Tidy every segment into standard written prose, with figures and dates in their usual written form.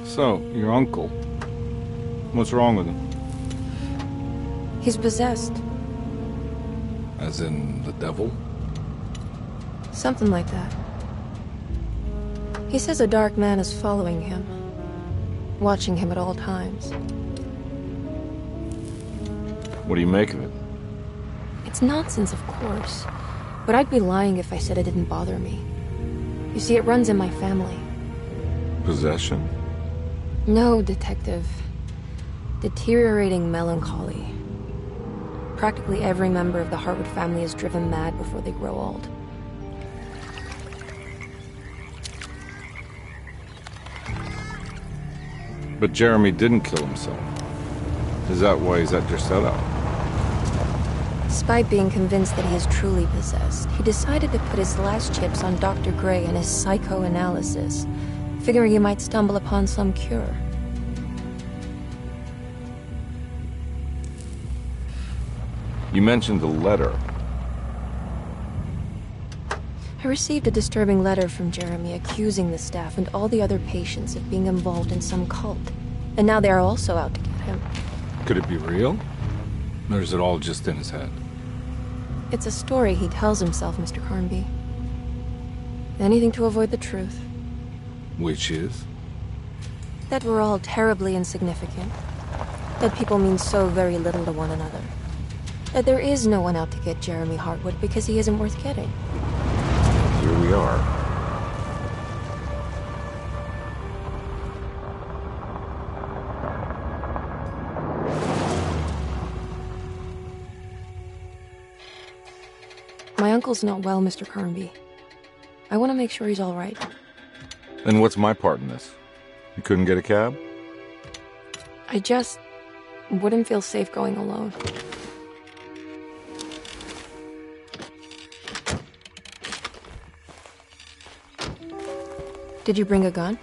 So, your uncle. What's wrong with him? He's possessed. As in the devil? Something like that. He says a dark man is following him, watching him at all times. What do you make of it? It's nonsense, of course, but I'd be lying if I said it didn't bother me. You see, it runs in my family. Possession? No, Detective. Deteriorating melancholy. Practically every member of the Hartwood family is driven mad before they grow old. But Jeremy didn't kill himself. Is that why he's at your setup? Despite being convinced that he is truly possessed, he decided to put his last chips on Dr. Gray and his psychoanalysis, figuring he might stumble upon some cure. You mentioned the letter. I received a disturbing letter from Jeremy accusing the staff and all the other patients of being involved in some cult. And now they are also out to get him. Could it be real? Or is it all just in his head? It's a story he tells himself, Mr. Carnby. Anything to avoid the truth. Which is? That we're all terribly insignificant. That people mean so very little to one another. That there is no one out to get Jeremy Hartwood because he isn't worth getting. Here we are. My uncle's not well, Mr. Carnby. I want to make sure he's all right. Then what's my part in this? You couldn't get a cab? I just wouldn't feel safe going alone. Did you bring a gun?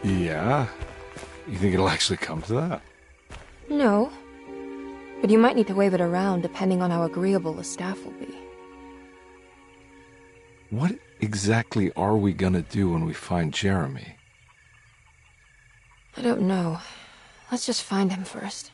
Yeah. You think it'll actually come to that? No. But you might need to wave it around depending on how agreeable the staff will be. What exactly are we gonna do when we find Jeremy? I don't know. Let's just find him first.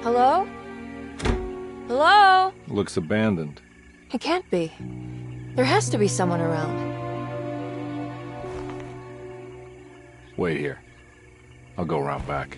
Hello? Hello? Looks abandoned. It can't be. There has to be someone around. Wait here. I'll go around back.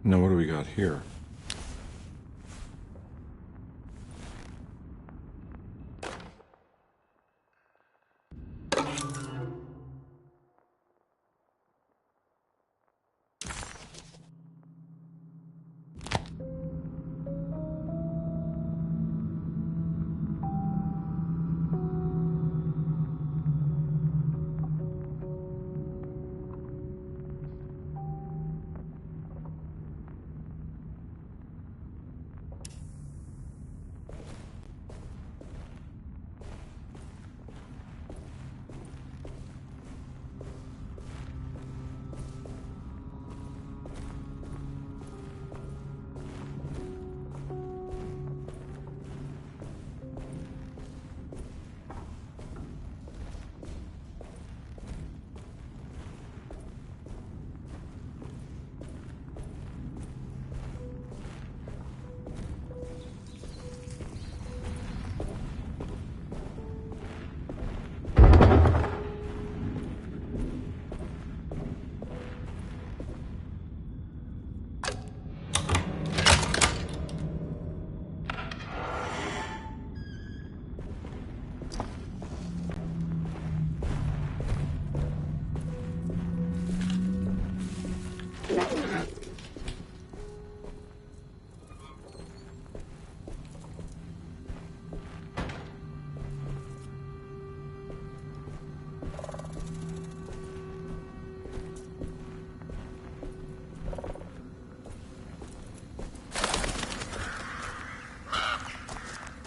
Now what do we got here?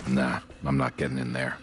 Nah, I'm not getting in there.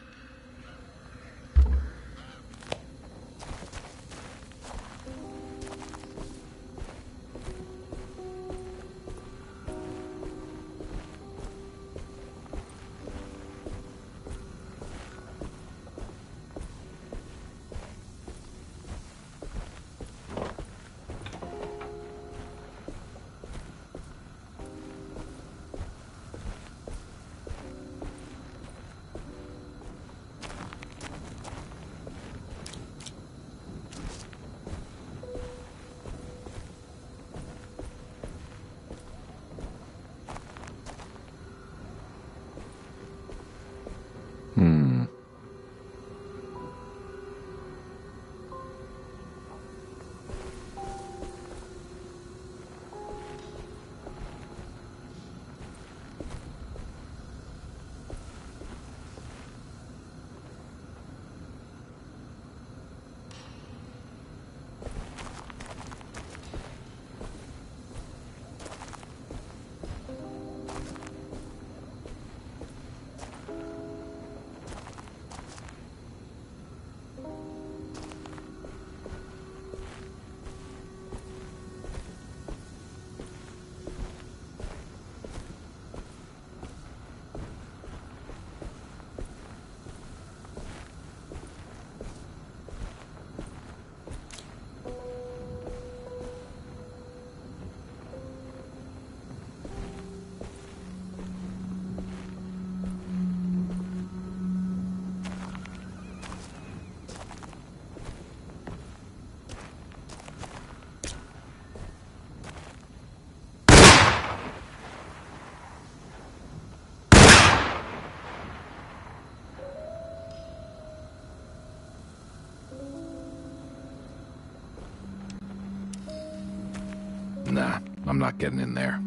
Nah, I'm not getting in there.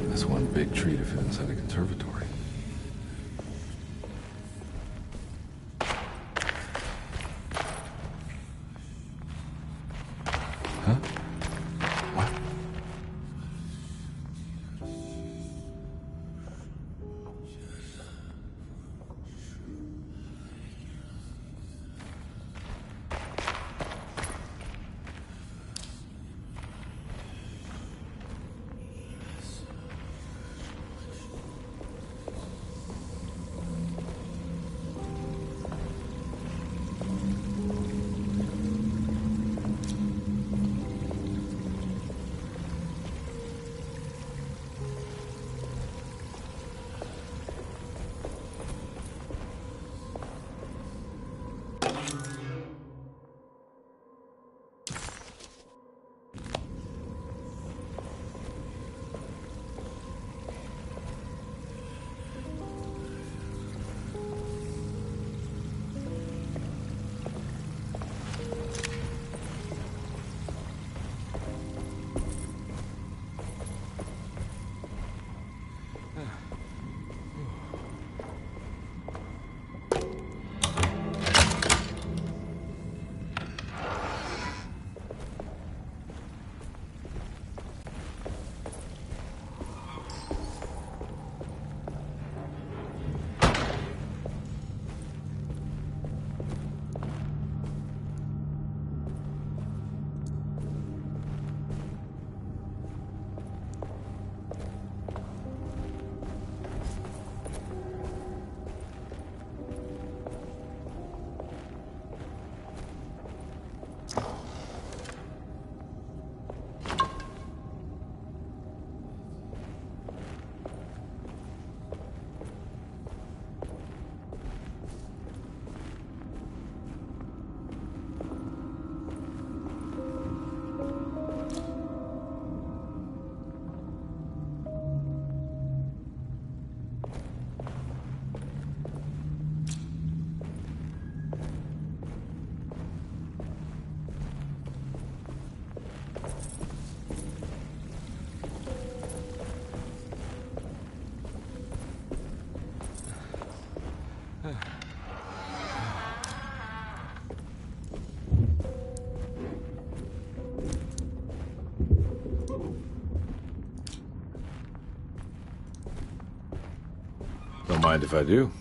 This one big tree to fit inside a conservatory. Huh? What? Don't mind if I do.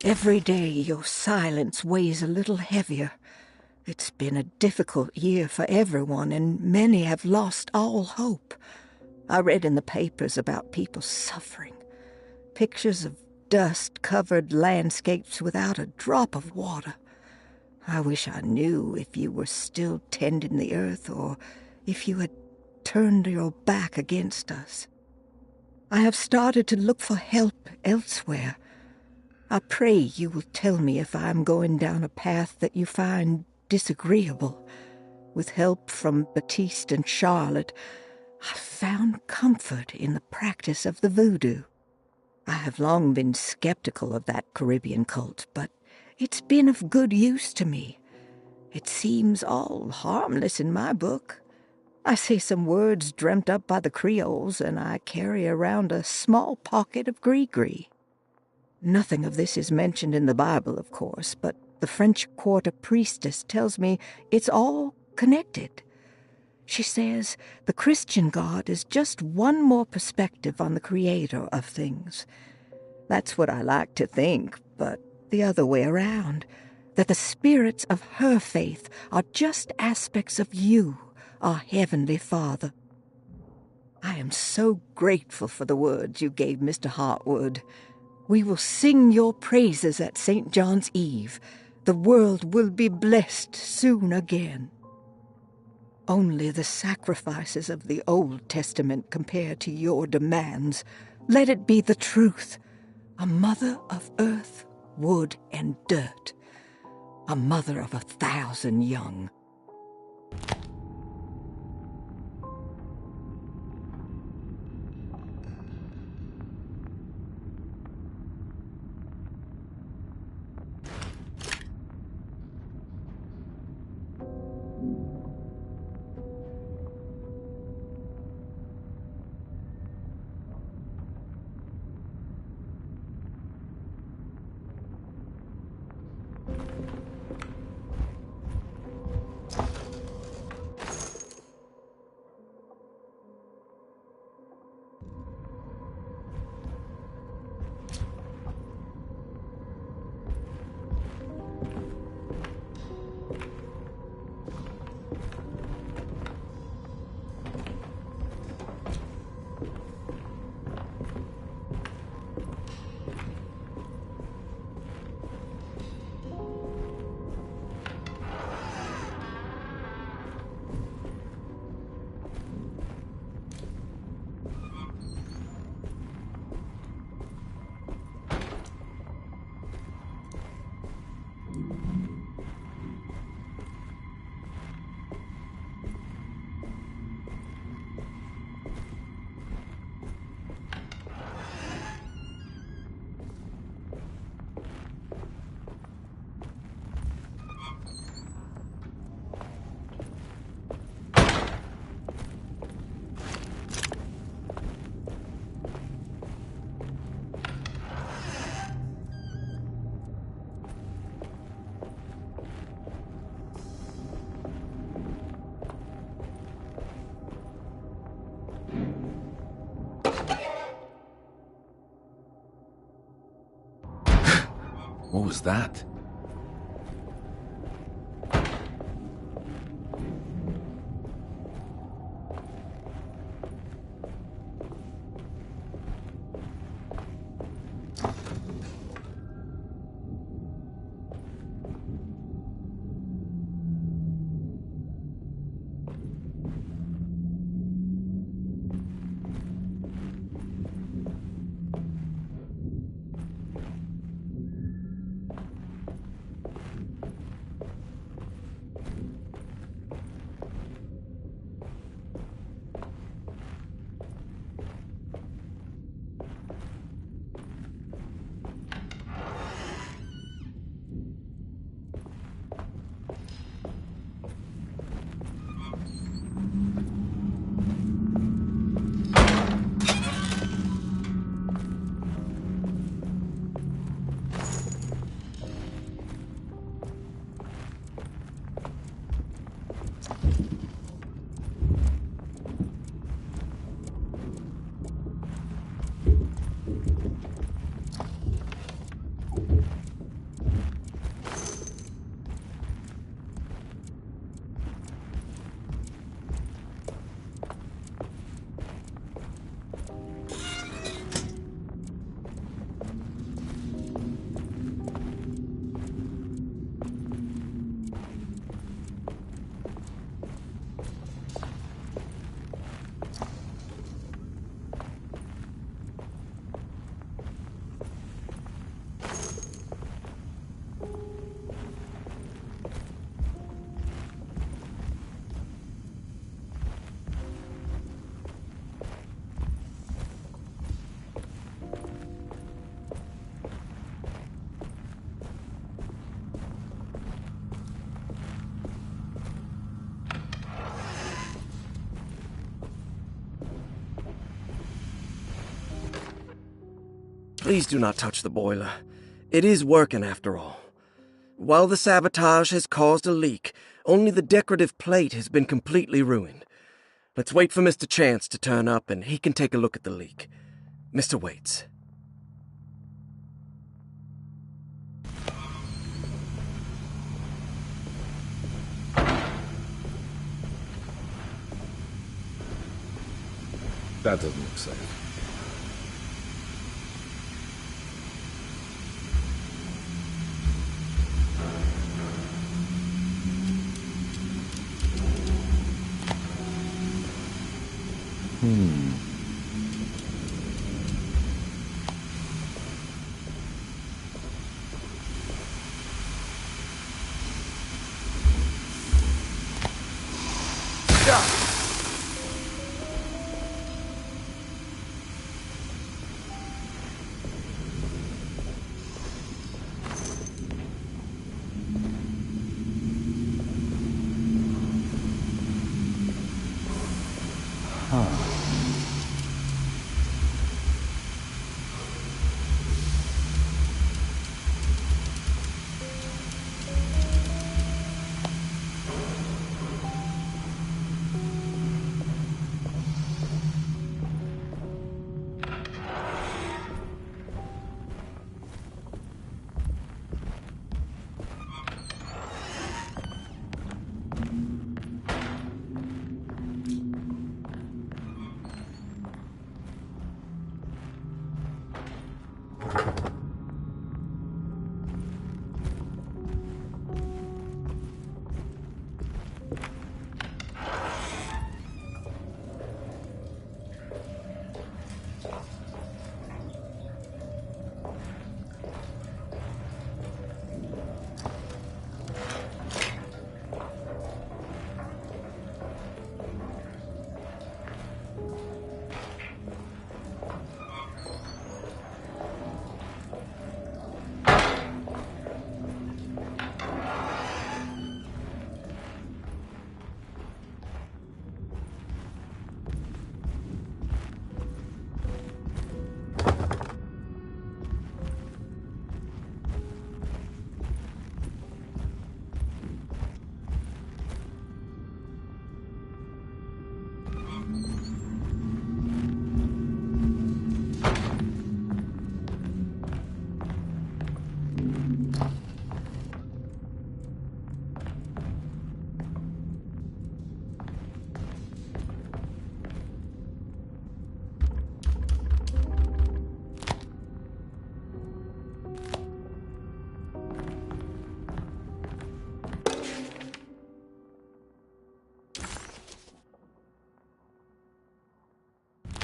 Every day your silence weighs a little heavier. It's been a difficult year for everyone, and many have lost all hope. I read in the papers about people suffering. Pictures of dust-covered landscapes without a drop of water. I wish I knew if you were still tending the earth or if you had turned your back against us. I have started to look for help elsewhere. I pray you will tell me if I am going down a path that you find disagreeable. With help from Baptiste and Charlotte, I found comfort in the practice of the voodoo. I have long been skeptical of that Caribbean cult, but it's been of good use to me. It seems all harmless in my book. I say some words dreamt up by the Creoles, and I carry around a small pocket of gris-gris. Nothing of this is mentioned in the Bible, of course, but the French Quarter priestess tells me it's all connected. She says the Christian God is just one more perspective on the creator of things. That's what I like to think, but the other way around, that the spirits of her faith are just aspects of you, our Heavenly Father. I am so grateful for the words you gave Mr. Hartwood. We will sing your praises at St. John's Eve. The world will be blessed soon again. Only the sacrifices of the Old Testament compare to your demands. Let it be the truth. A mother of earth, wood, and dirt. A mother of 1,000 young. What was that? Please do not touch the boiler. It is working after all. While the sabotage has caused a leak, only the decorative plate has been completely ruined. Let's wait for Mr. Chance to turn up and he can take a look at the leak. Mr. Waits. That doesn't look safe.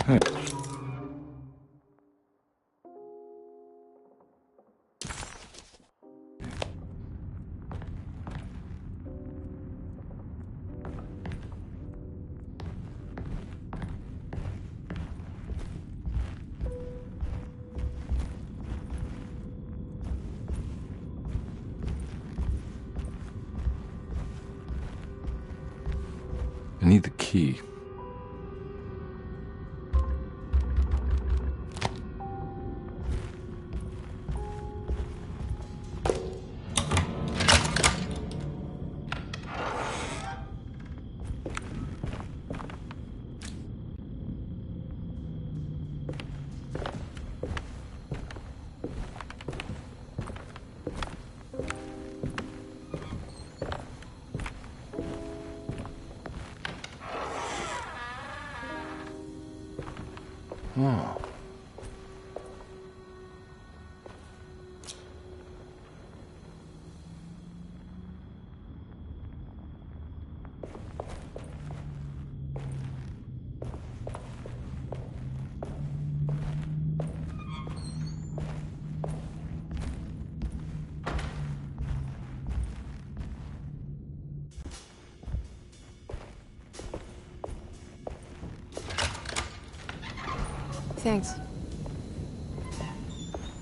Hey. I need the key. Oh. Thanks.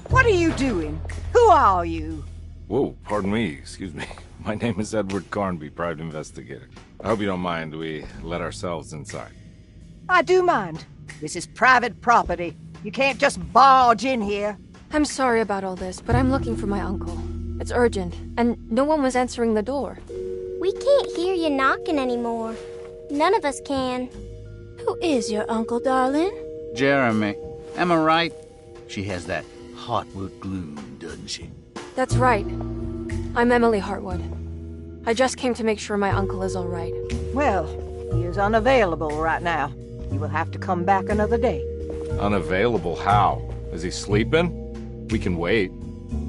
What are you doing? Who are you? Whoa, pardon me, excuse me. My name is Edward Carnby, private investigator. I hope you don't mind we let ourselves inside. I do mind. This is private property. You can't just barge in here. I'm sorry about all this, but I'm looking for my uncle. It's urgent, and no one was answering the door. We can't hear you knocking anymore. None of us can. Who is your uncle, darling? Jeremy. Am I right? She has that Hartwood gloom, doesn't she? That's right. I'm Emily Hartwood. I just came to make sure my uncle is all right. Well, he is unavailable right now. You will have to come back another day. Unavailable how? Is he sleeping? We can wait.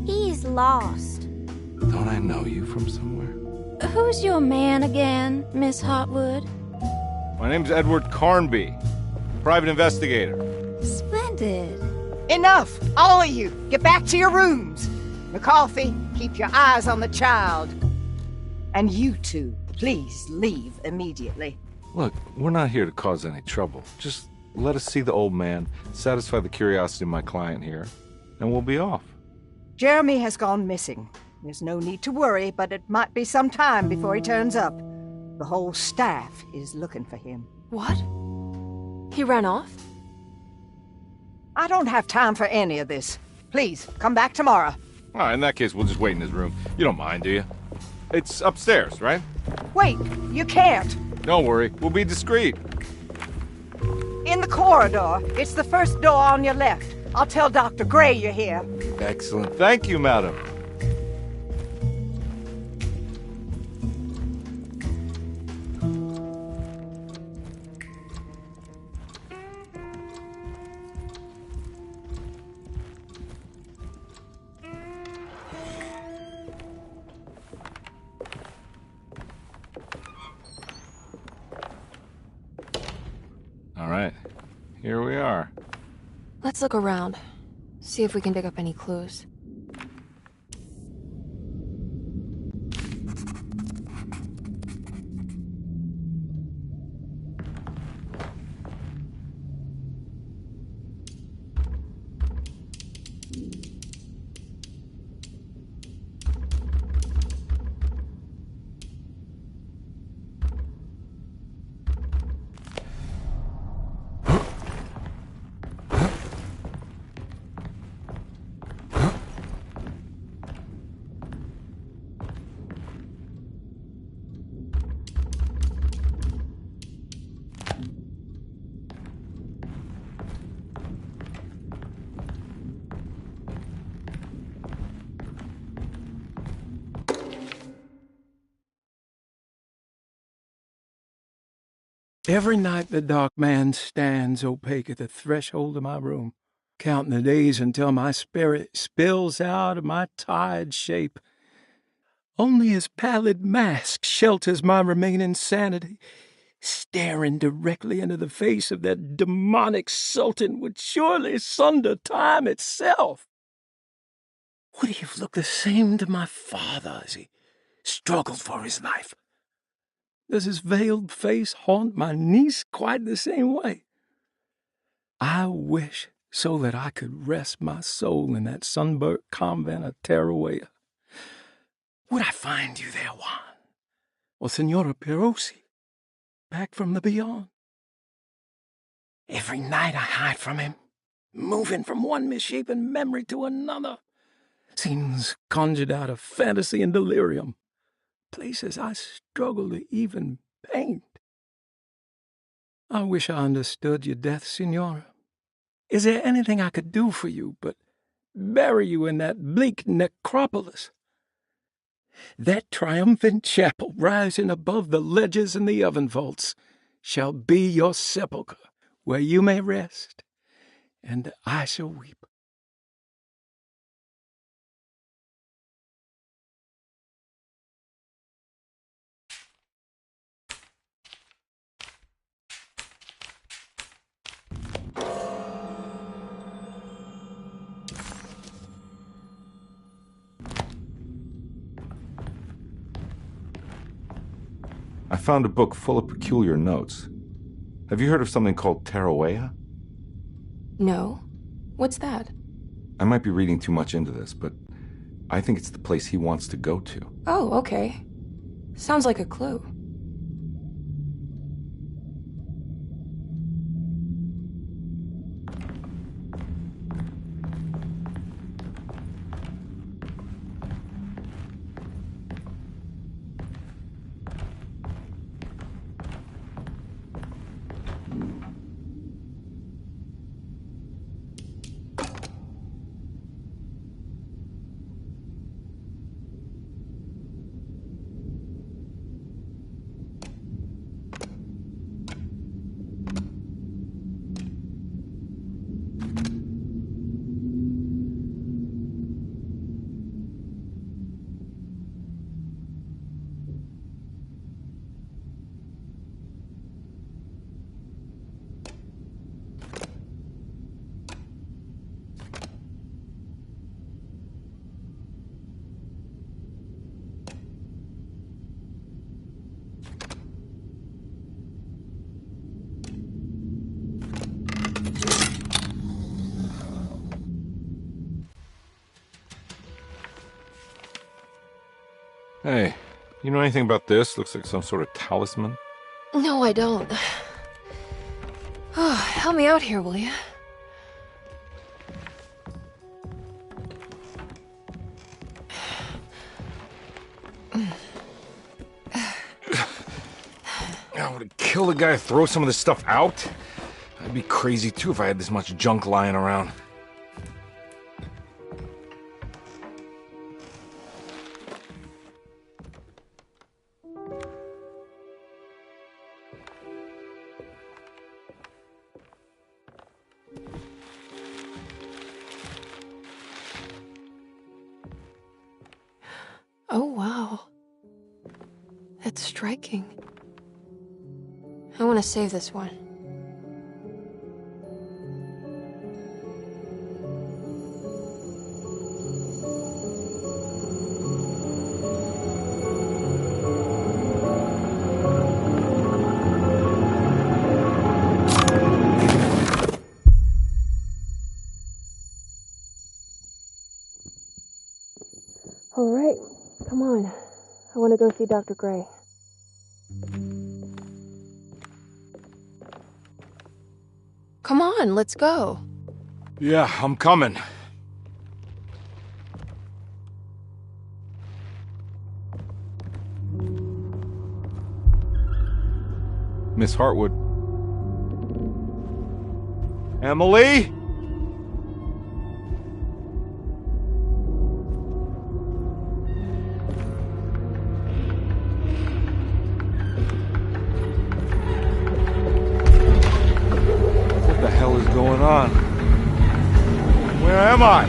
He's lost. Don't I know you from somewhere? Who's your man again, Miss Hartwood? My name's Edward Carnby, private investigator. Splendid. Enough! All of you! Get back to your rooms! McCarthy, keep your eyes on the child. And you two, please leave immediately. Look, we're not here to cause any trouble. Just let us see the old man, satisfy the curiosity of my client here, and we'll be off. Jeremy has gone missing. There's no need to worry, but it might be some time before he turns up. The whole staff is looking for him. What? He ran off? I don't have time for any of this. Please, come back tomorrow. All right, in that case, we'll just wait in his room. You don't mind, do you? It's upstairs, right? Wait, you can't. Don't worry, we'll be discreet. In the corridor. It's the first door on your left. I'll tell Dr. Gray you're here. Excellent. Thank you, madam. All right, here we are. Let's look around. See if we can pick up any clues. Every night the dark man stands opaque at the threshold of my room, counting the days until my spirit spills out of my tired shape. Only his pallid mask shelters my remaining sanity. Staring directly into the face of that demonic sultan would surely sunder time itself. Would he have looked the same to my father as he struggled for his life? Does his veiled face haunt my niece quite the same way? I wish so that I could rest my soul in that sunburnt convent of Tarawea. Would I find you there, Juan? Or Senora Perosi, back from the beyond? Every night I hide from him, moving from one misshapen memory to another. Scenes conjured out of fantasy and delirium. Places I struggle to even paint. I wish I understood your death, Signora. Is there anything I could do for you but bury you in that bleak necropolis? That triumphant chapel rising above the ledges and the oven vaults shall be your sepulchre, where you may rest, and I shall weep. I found a book full of peculiar notes. Have you heard of something called Tarawea? No. What's that? I might be reading too much into this, but I think it's the place he wants to go to. Oh, okay. Sounds like a clue. Hey, you know anything about this? Looks like some sort of talisman. No, I don't. Oh, help me out here, will you? I would have killed a guy to throw some of this stuff out. I'd be crazy too if I had this much junk lying around. Oh, wow. That's striking. I want to save this one. All right, come on. I want to go see Dr. Gray. Come on, let's go. Yeah, I'm coming. Miss Hartwood. Emily? What the hell is going on? Where am I?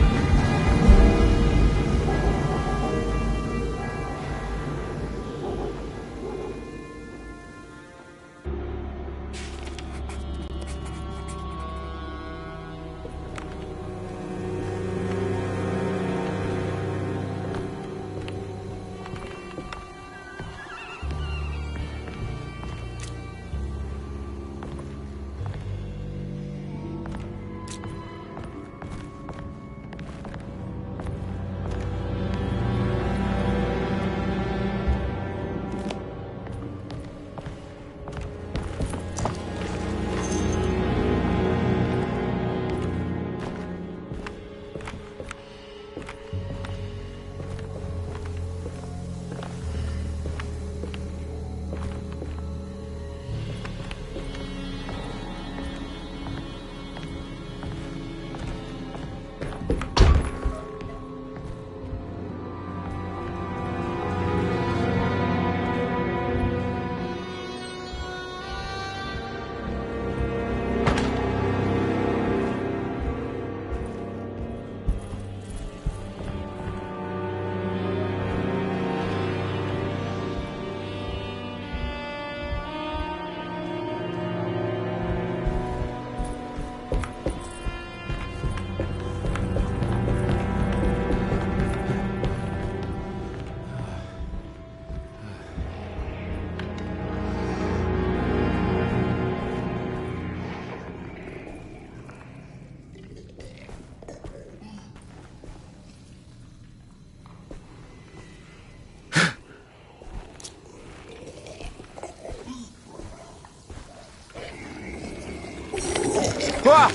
Ah!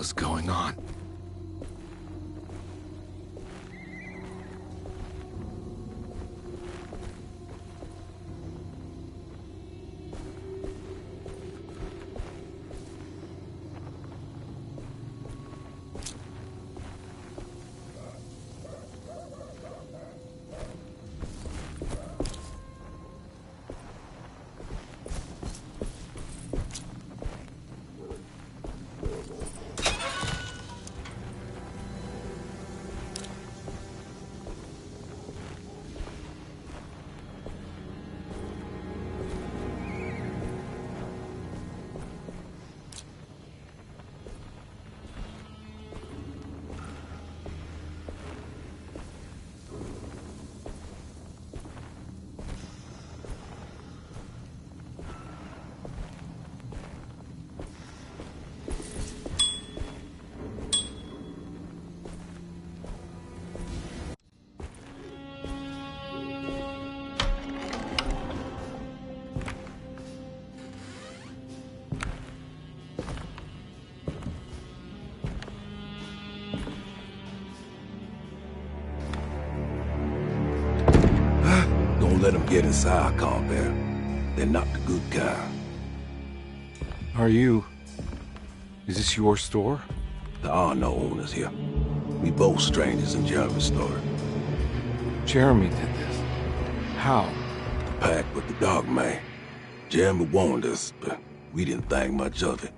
is going on? Don't let them get inside, Compare. They're not the good kind. Is this your store? There are no owners here. We both strangers in Jeremy's store. Jeremy did this. How? The pact with the dog man. Jeremy warned us, but we didn't think much of it.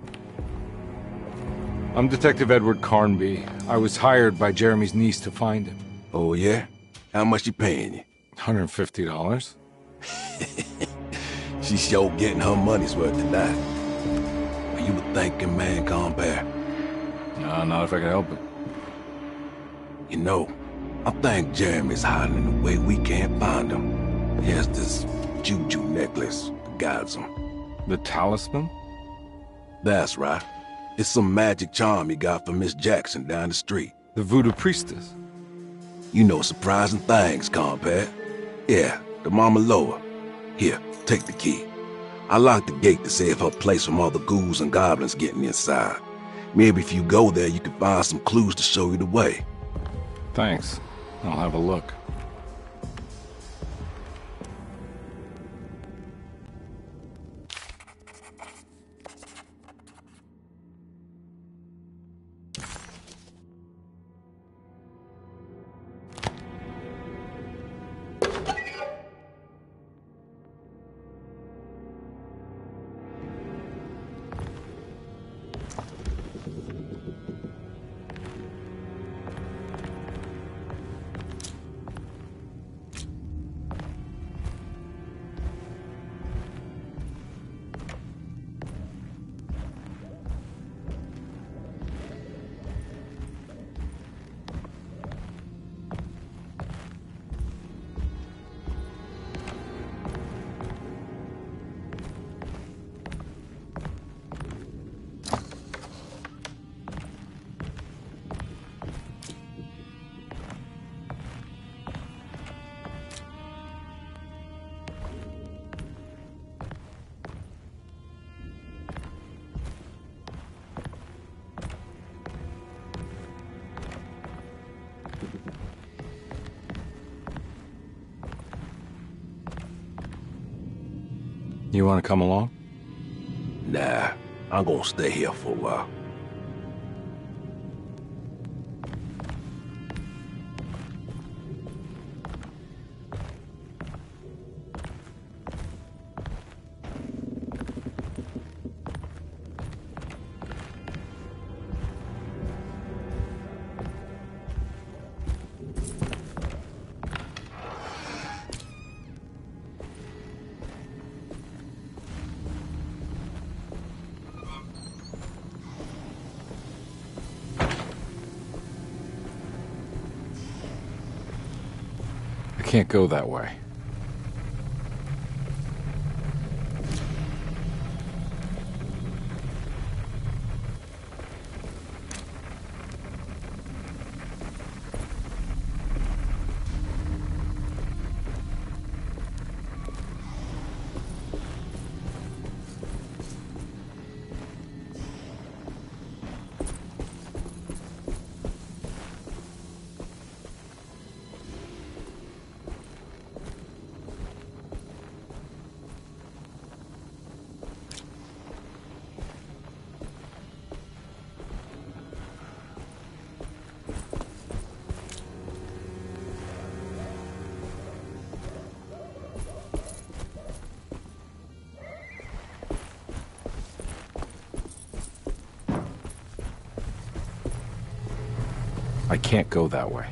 I'm Detective Edward Carnby. I was hired by Jeremy's niece to find him. Oh, yeah? How much she paying you? $150. She's sure getting her money's worth tonight. Are you a thinking man, Compare? No, not if I can help it. You know, I think Jeremy's hiding in a way we can't find him. He has this juju necklace that guides him. The talisman? That's right. It's some magic charm he got from Miss Jackson down the street. The voodoo priestess? You know surprising things, Compare. Yeah, the Mama Loa. Here, take the key. I locked the gate to save her place from all the ghouls and goblins getting inside. Maybe if you go there, you can find some clues to show you the way. Thanks. I'll have a look. You want to come along? Nah, I'm gonna stay here for a while. I can't go that way. I can't go that way.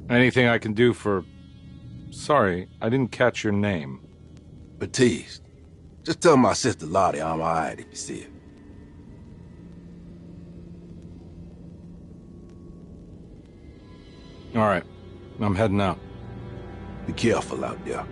Anything I can do for... Sorry, I didn't catch your name. Baptiste. Just tell my sister Lottie I'm alright if you see her. Alright, I'm heading out. Be careful out there.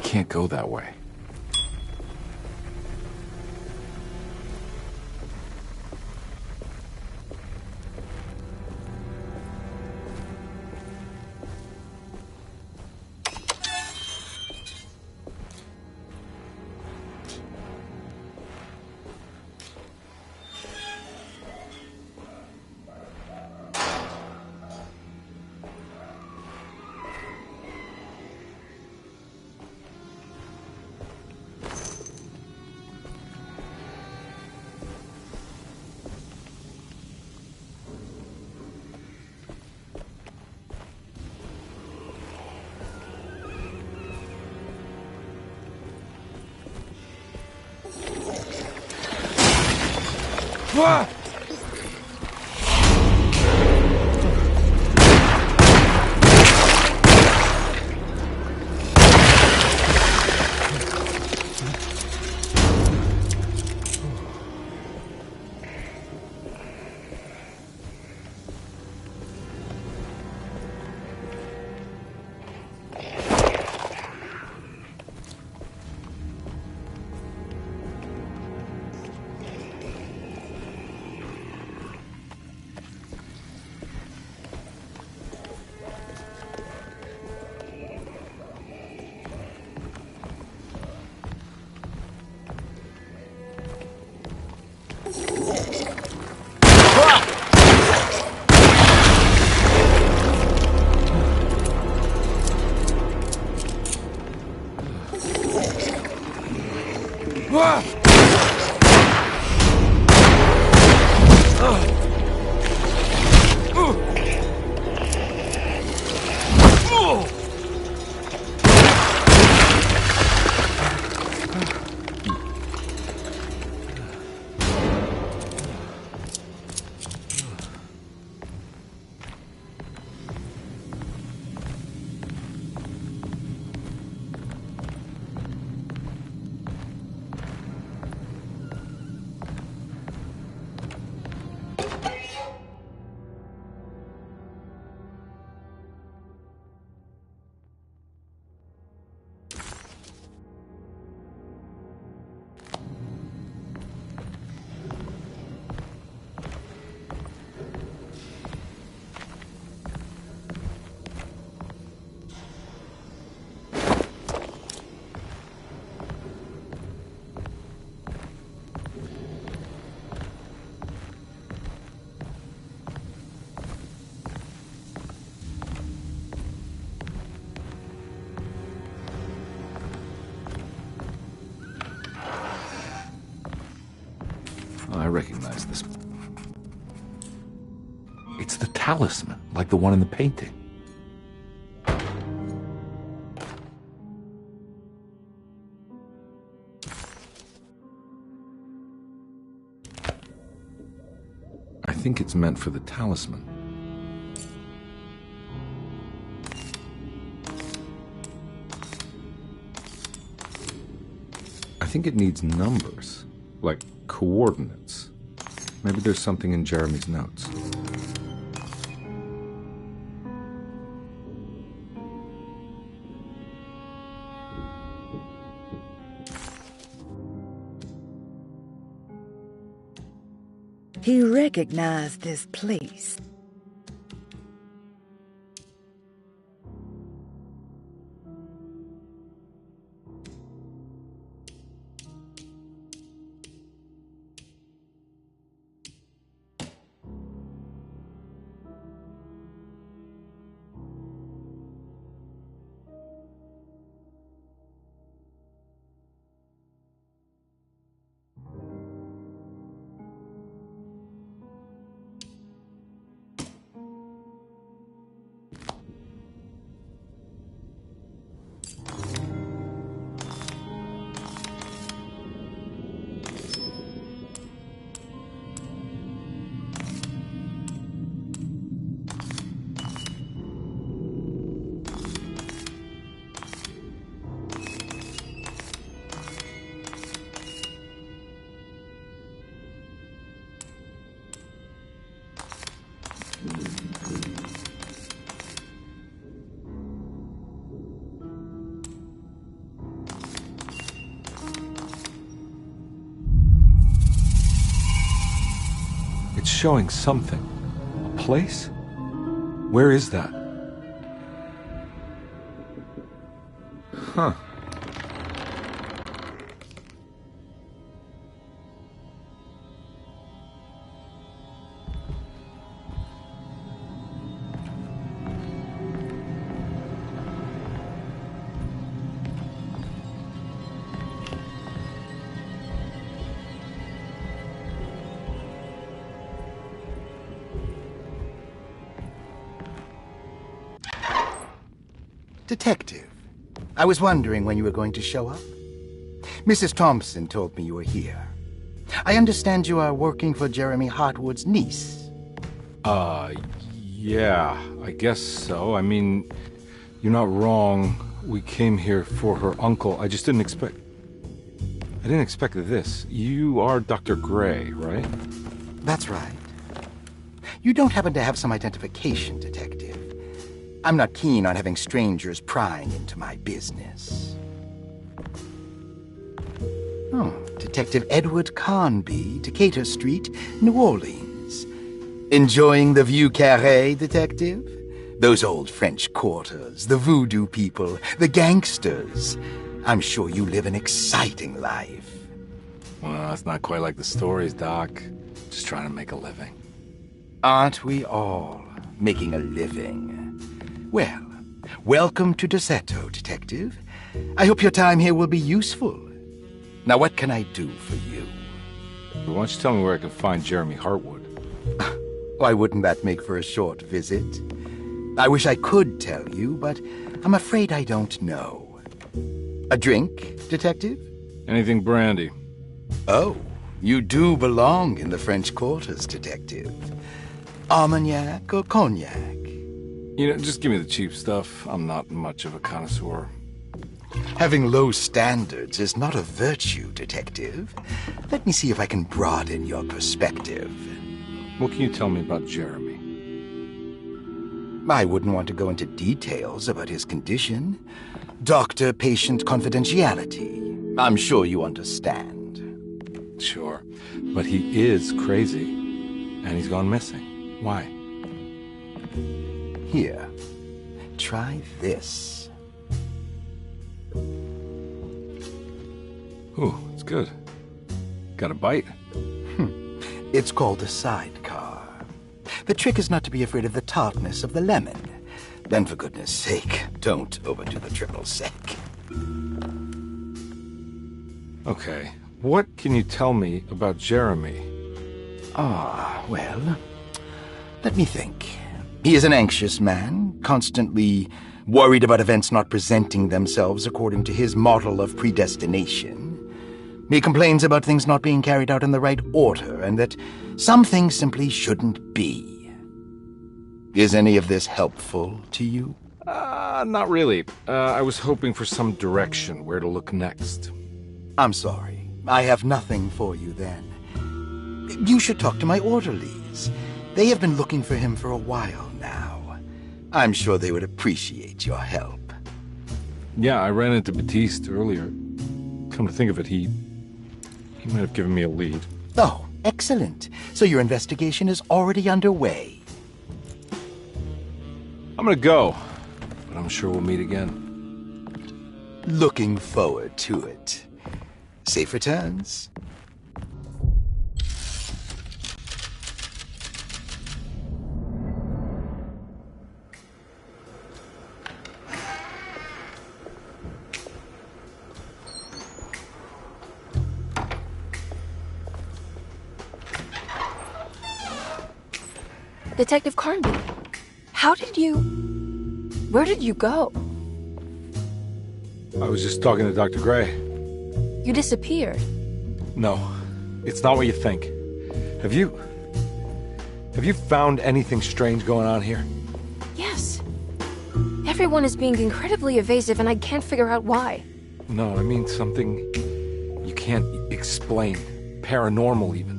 can't go that way. Ah! I recognize this. It's the talisman, like the one in the painting. I think it's meant for the talisman. I think it needs numbers, like coordinates. Maybe there's something in Jeremy's notes. He recognized this place. showing something. A place? Where is that? Huh. Detective, I was wondering when you were going to show up. Mrs. Thompson told me you were here. I understand you are working for Jeremy Hartwood's niece. Yeah, I guess so. I mean, you're not wrong. We came here for her uncle. I just didn't expect... I didn't expect this. You are Dr. Gray, right? That's right. You don't happen to have some identification, Detective. I'm not keen on having strangers prying into my business. Oh, Detective Edward Carnby, Decatur Street, New Orleans. Enjoying the Vieux Carré, Detective? Those old French quarters, the voodoo people, the gangsters. I'm sure you live an exciting life. Well, it's not quite like the stories, Doc. Just trying to make a living. Aren't we all making a living? Well, welcome to Deseto, Detective. I hope your time here will be useful. Now, what can I do for you? Why don't you tell me where I can find Jeremy Hartwood? Why wouldn't that make for a short visit? I wish I could tell you, but I'm afraid I don't know. A drink, Detective? Anything brandy. Oh, you do belong in the French quarters, Detective. Armagnac or cognac? You know, just give me the cheap stuff. I'm not much of a connoisseur. Having low standards is not a virtue, Detective. Let me see if I can broaden your perspective. What can you tell me about Jeremy? I wouldn't want to go into details about his condition. Doctor-patient confidentiality. I'm sure you understand. Sure, but he is crazy, and he's gone missing. Why? Here, try this. Ooh, it's good. Got a bite? It's called a sidecar. The trick is not to be afraid of the tartness of the lemon. Then, for goodness sake, don't overdo the triple sec. Okay, what can you tell me about Jeremy? Well, let me think. He is an anxious man, constantly worried about events not presenting themselves according to his model of predestination. He complains about things not being carried out in the right order, and that some things simply shouldn't be. Is any of this helpful to you? Not really. I was hoping for some direction where to look next. I'm sorry. I have nothing for you then. You should talk to my orderlies. They have been looking for him for a while now. I'm sure they would appreciate your help. Yeah, I ran into Batiste earlier. Come to think of it, he might have given me a lead. Oh, excellent. So your investigation is already underway. I'm gonna go, but I'm sure we'll meet again. Looking forward to it. Safe returns. Detective Carnby, where did you go? I was just talking to Dr. Gray. You disappeared. No, it's not what you think. Have you found anything strange going on here? Yes. Everyone is being incredibly evasive and I can't figure out why. No, I mean something you can't explain. Paranormal, even.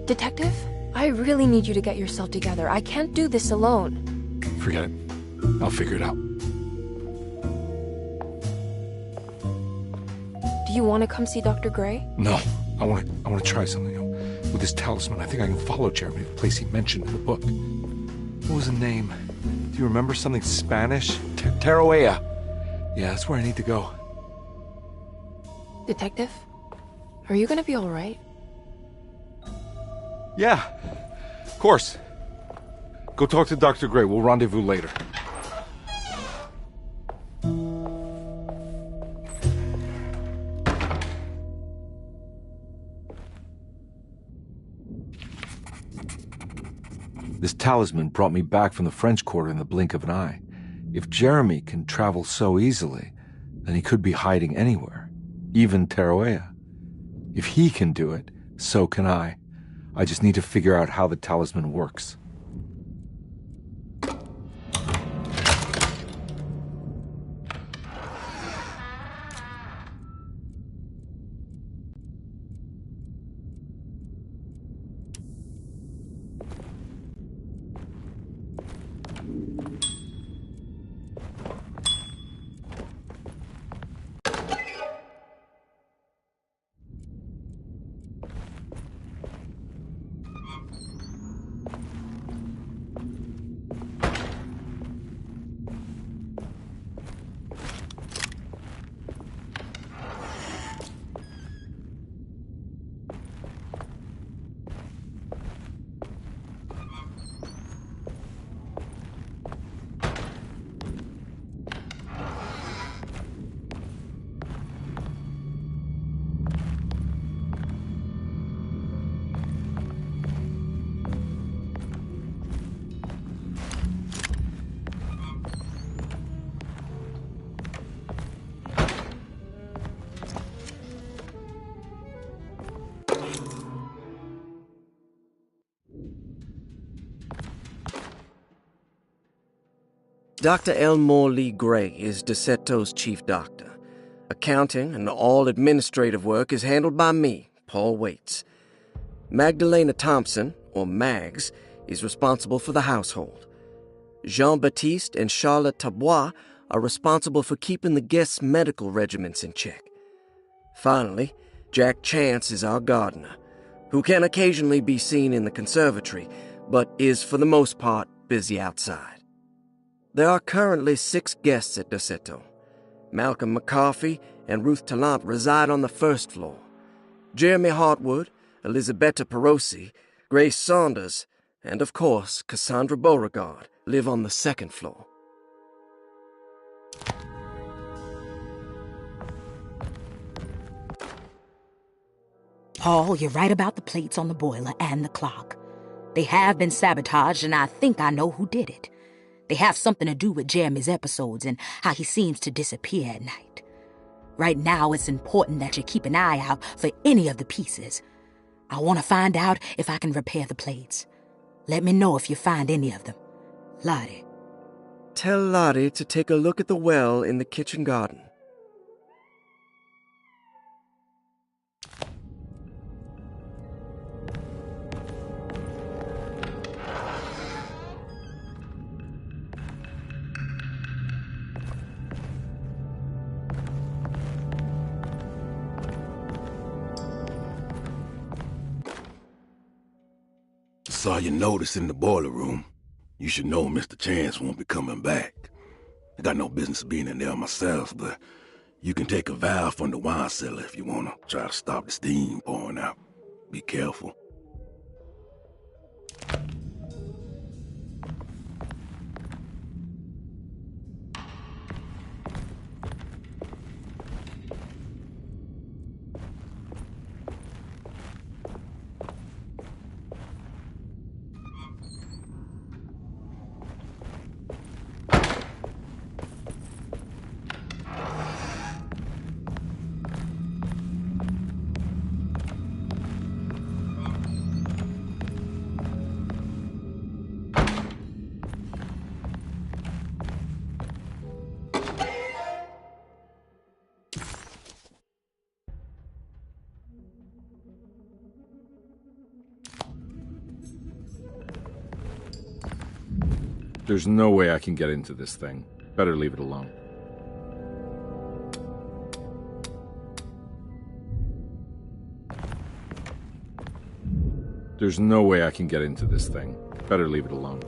Detective, I really need you to get yourself together. I can't do this alone. Forget it. I'll figure it out. Do you want to come see Dr. Gray? No, I want to try something. With this talisman, I think I can follow Jeremy to the place he mentioned in the book. What was the name? Do you remember something Spanish? Tarawea. Yeah, that's where I need to go. Detective? Are you gonna be alright? Yeah, of course. Go talk to Dr. Gray. We'll rendezvous later. This talisman brought me back from the French Quarter in the blink of an eye. If Jeremy can travel so easily, then he could be hiding anywhere, even Tarawea. If he can do it, so can I. I just need to figure out how the talisman works. Dr. Elmore Lee Gray is DeSeto's chief doctor. Accounting and all administrative work is handled by me, Paul Waits. Magdalena Thompson, or Mags, is responsible for the household. Jean-Baptiste and Charlotte Tabois are responsible for keeping the guests' medical regimens in check. Finally, Jack Chance is our gardener, who can occasionally be seen in the conservatory, but is for the most part busy outside. There are currently 6 guests at DeSeto. Malcolm McCarthy and Ruth Tallant reside on the first floor. Jeremy Hartwood, Elisabetta Perosi, Grace Saunders, and of course Cassandra Beauregard live on the second floor. Paul, you're right about the plates on the boiler and the clock. They have been sabotaged, and I think I know who did it. They have something to do with Jeremy's episodes and how he seems to disappear at night. Right now, it's important that you keep an eye out for any of the pieces. I want to find out if I can repair the plates. Let me know if you find any of them. Lottie. Tell Lottie to take a look at the well in the kitchen garden. Saw your notice in the boiler room. You should know Mr. Chance won't be coming back. I got no business being in there myself, but you can take a valve from the wine cellar if you want to try to stop the steam pouring out. Be careful. There's no way I can get into this thing. Better leave it alone. There's no way I can get into this thing. Better leave it alone.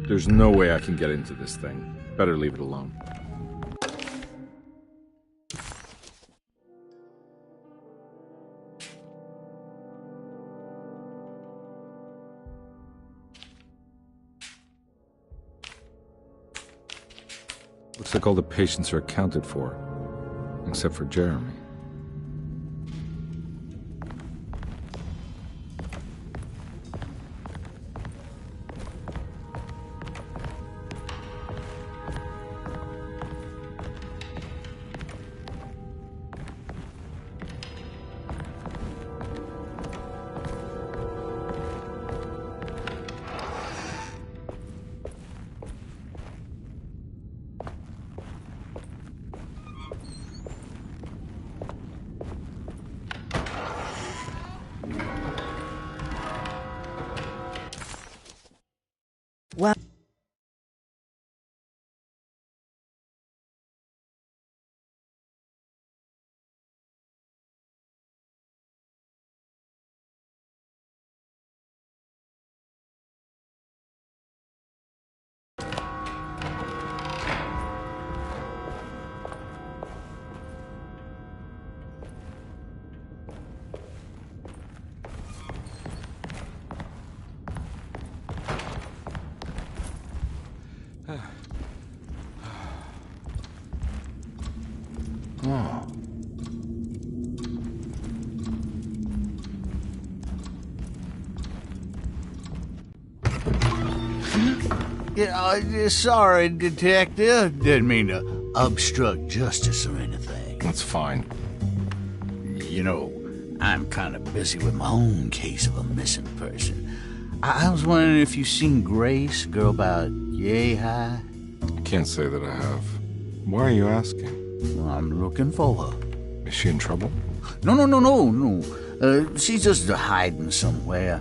There's no way I can get into this thing. Better leave it alone. Looks like all the patients are accounted for, except for Jeremy. Well, Oh. Yeah, sorry, Detective. Didn't mean to obstruct justice or anything. That's fine. You know, I'm kind of busy with my own case of a missing person. I was wondering if you've seen Grace, girl about yay high? Can't say that I have. Why are you asking? Well, I'm looking for her. Is she in trouble? No. She's just hiding somewhere.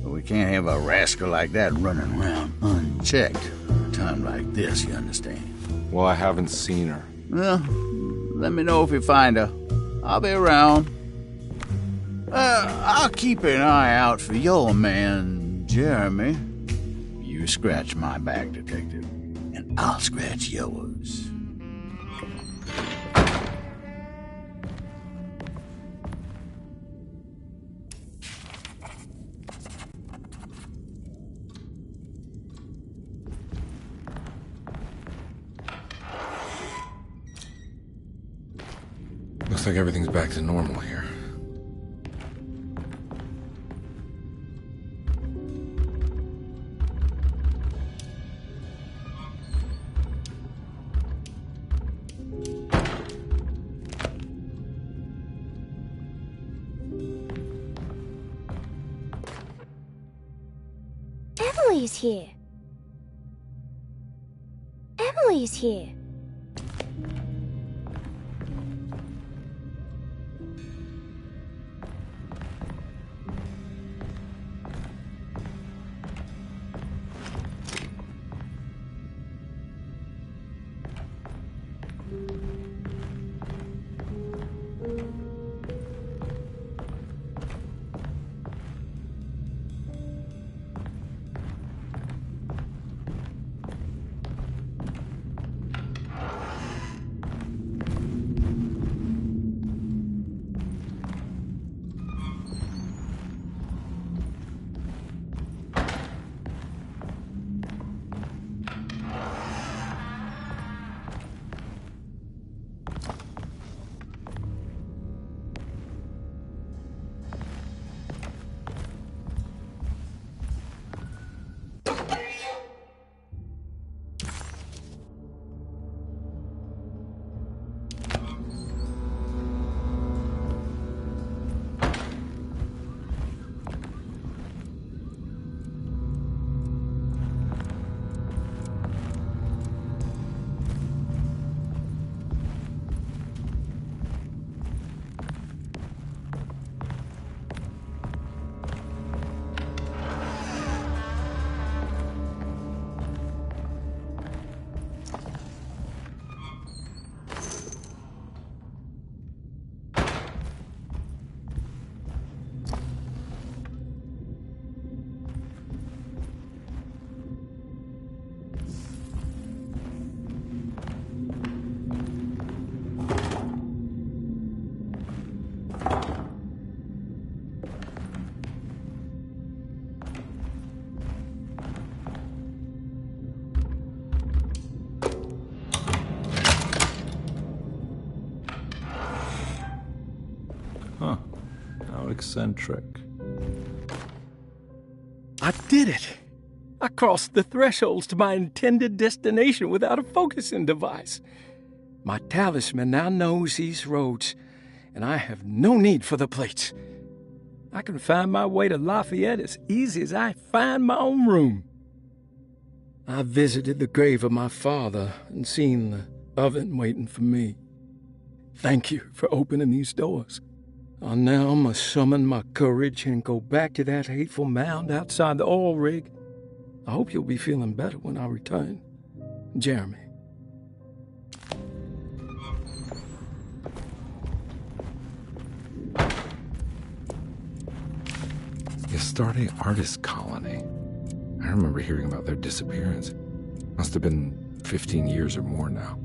We can't have a rascal like that running around unchecked at a time like this, you understand? Well, I haven't seen her. Well, let me know if you find her. I'll be around. I'll keep an eye out for your man, Jeremy. You scratch my back, Detective, and I'll scratch yours. Looks like everything's back to normal here. Emily's here. Emily's here. eccentric. I did it! I crossed the thresholds to my intended destination without a focusing device. My talisman now knows these roads, and I have no need for the plates. I can find my way to Lafayette as easy as I find my own room. I visited the grave of my father and seen the oven waiting for me. Thank you for opening these doors. I now must summon my courage and go back to that hateful mound outside the oil rig. I hope you'll be feeling better when I return. Jeremy. The Astarte Artist Colony. I remember hearing about their disappearance. Must have been 15 years or more now.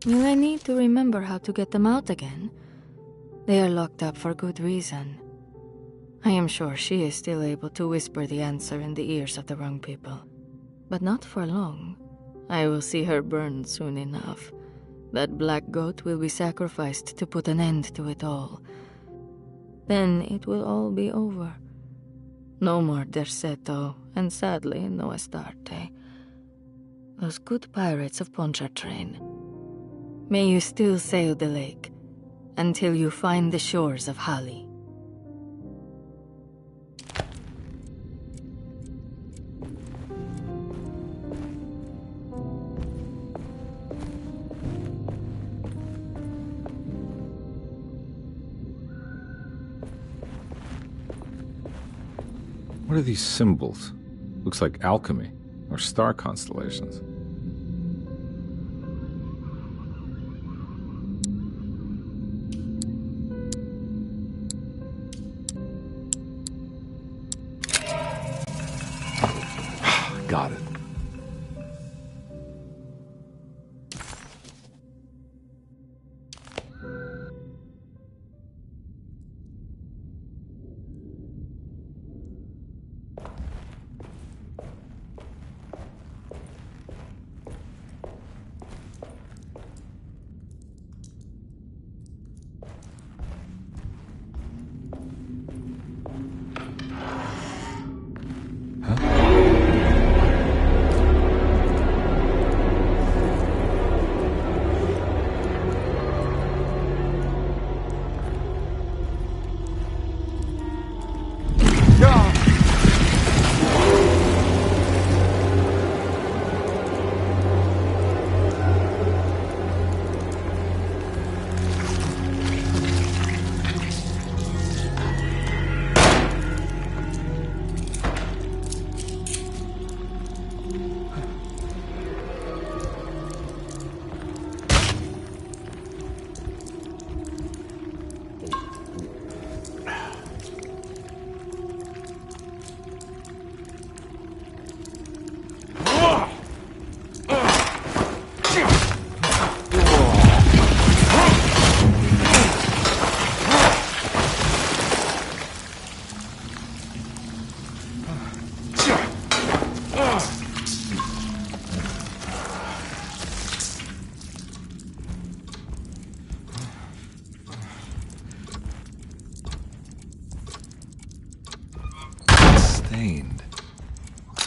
Will I need to remember how to get them out again? They are locked up for good reason. I am sure she is still able to whisper the answer in the ears of the wrong people. But not for long. I will see her burned soon enough. That black goat will be sacrificed to put an end to it all. Then it will all be over. No more Derceto, and sadly, no Astarte. Those good pirates of Pontchartrain. May you still sail the lake, until you find the shores of Hali. What are these symbols? Looks like alchemy, or star constellations. Got it.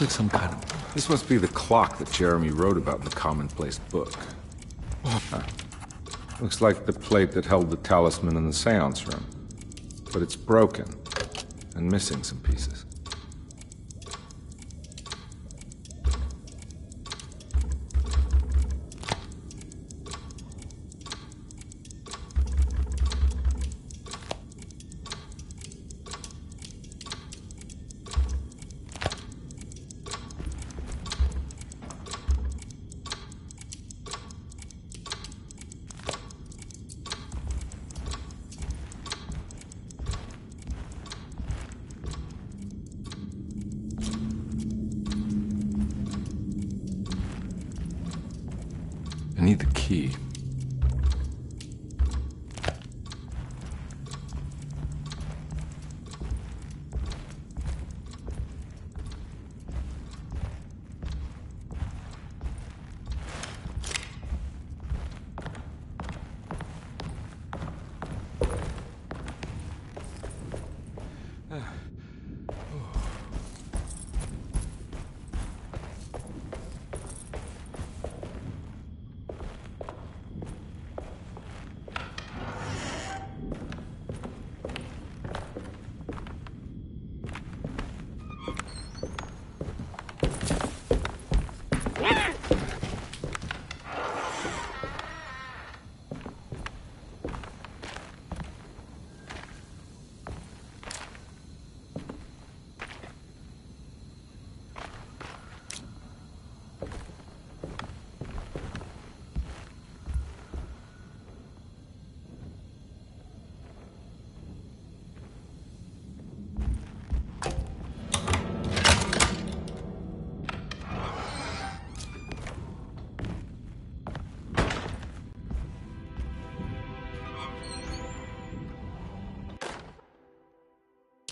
Looks like some kind of... This must be the clock that Jeremy wrote about in the commonplace book. Huh. Looks like the plate that held the talisman in the seance room. But it's broken and missing some pieces. I need the key.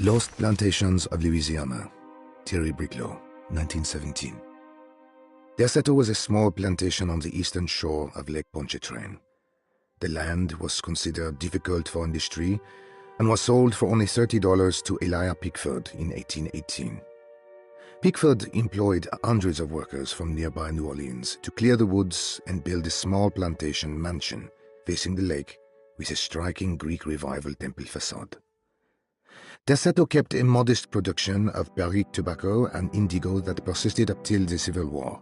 Lost Plantations of Louisiana, Thierry Briclot, 1917. Derceto was a small plantation on the eastern shore of Lake Pontchartrain. The land was considered difficult for industry and was sold for only $30 to Elijah Pickford in 1818. Pickford employed hundreds of workers from nearby New Orleans to clear the woods and build a small plantation mansion facing the lake with a striking Greek Revival temple facade. Derceto kept a modest production of Perique tobacco and indigo that persisted up till the Civil War.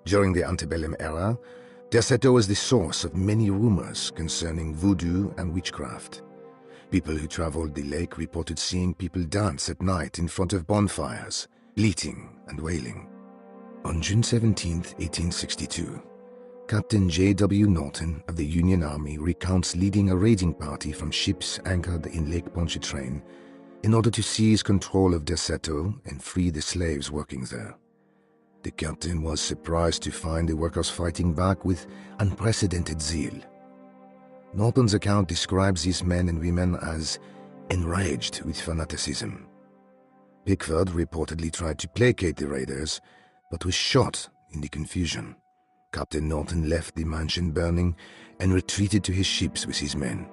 During the antebellum era, Derceto was the source of many rumors concerning voodoo and witchcraft. People who traveled the lake reported seeing people dance at night in front of bonfires, bleating and wailing. On June 17, 1862, Captain J.W. Norton of the Union Army recounts leading a raiding party from ships anchored in Lake Pontchartrain in order to seize control of Derceto and free the slaves working there. The captain was surprised to find the workers fighting back with unprecedented zeal. Norton's account describes these men and women as enraged with fanaticism. Pickford reportedly tried to placate the raiders, but was shot in the confusion. Captain Norton left the mansion burning and retreated to his ships with his men.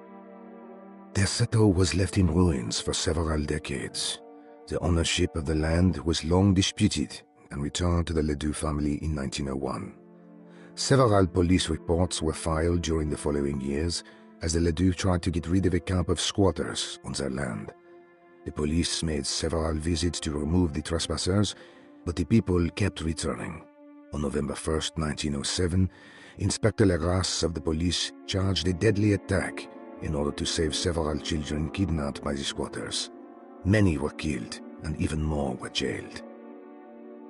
Derceto was left in ruins for several decades. The ownership of the land was long disputed and returned to the Ledoux family in 1901. Several police reports were filed during the following years as the Ledoux tried to get rid of a camp of squatters on their land. The police made several visits to remove the trespassers, but the people kept returning. On November 1, 1907, Inspector Legras of the police charged a deadly attack in order to save several children kidnapped by the squatters. Many were killed, and even more were jailed.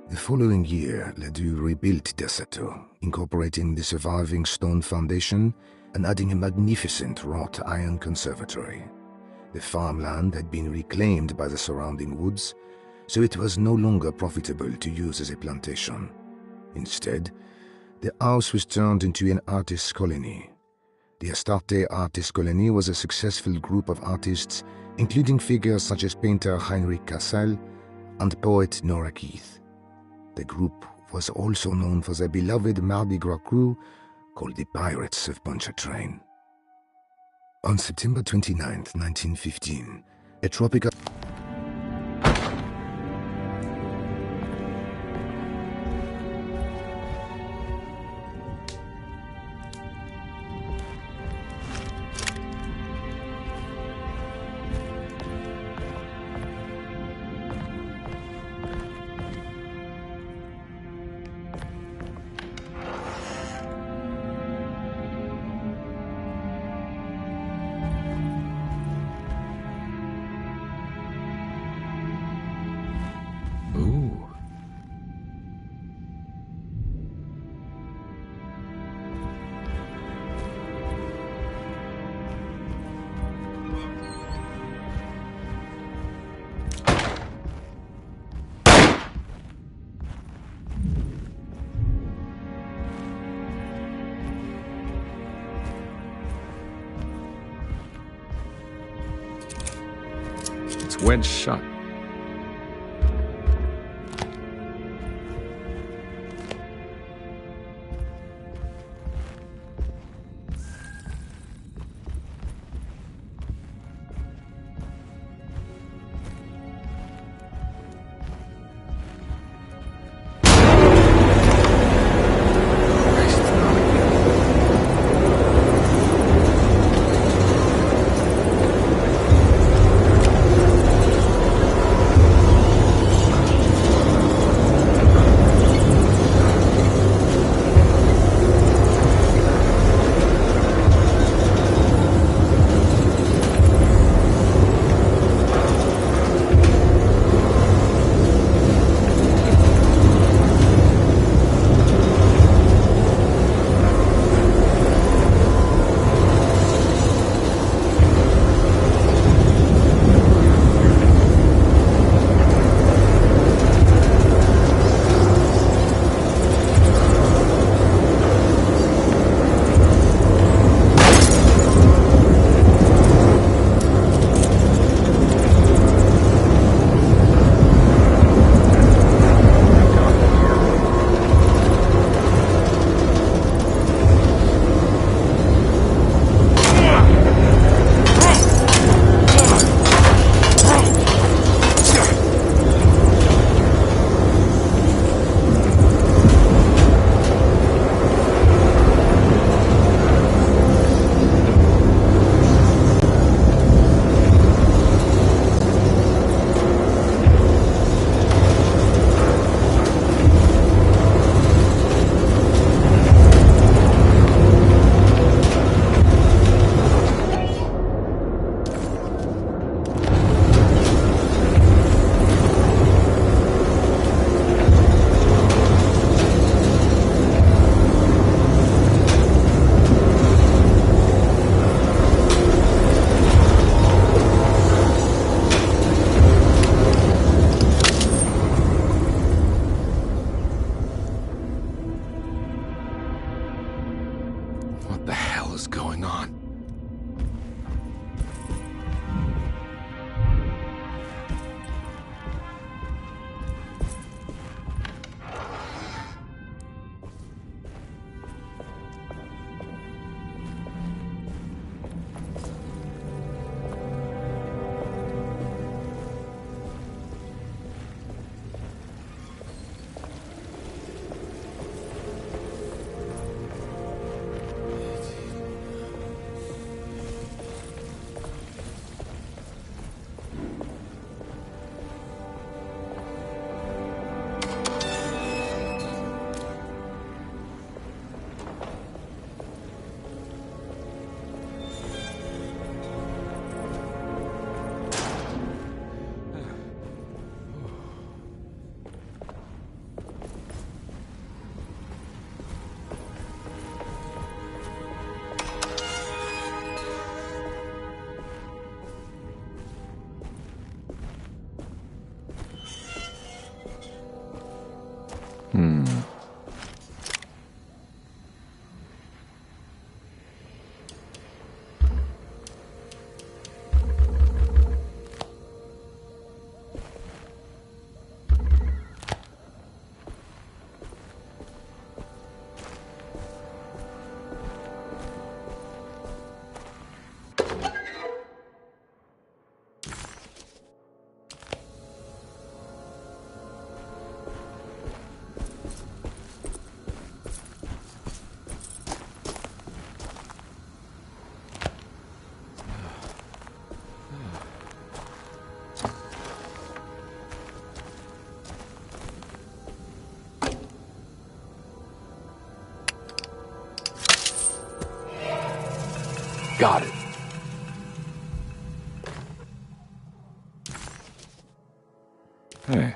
The following year, Ledoux rebuilt Derceto, incorporating the surviving stone foundation and adding a magnificent wrought iron conservatory. The farmland had been reclaimed by the surrounding woods, so it was no longer profitable to use as a plantation. Instead, the house was turned into an artist's colony. The Astarte Artist Colony was a successful group of artists, including figures such as painter Heinrich Cassel and poet Nora Keith. The group was also known for their beloved Mardi Gras crew called the Pirates of Pontchartrain. On September 29, 1915, a tropical wedge shut. Got it. Hey.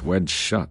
It's wedged shut.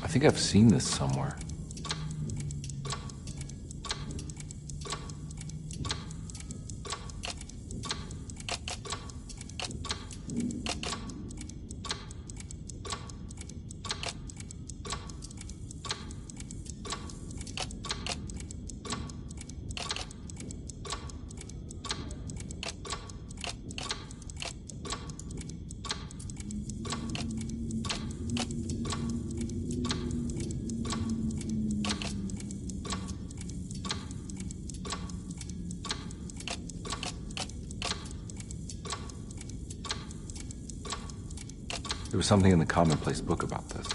I think I've seen this somewhere. There was something in the Commonplace book about this.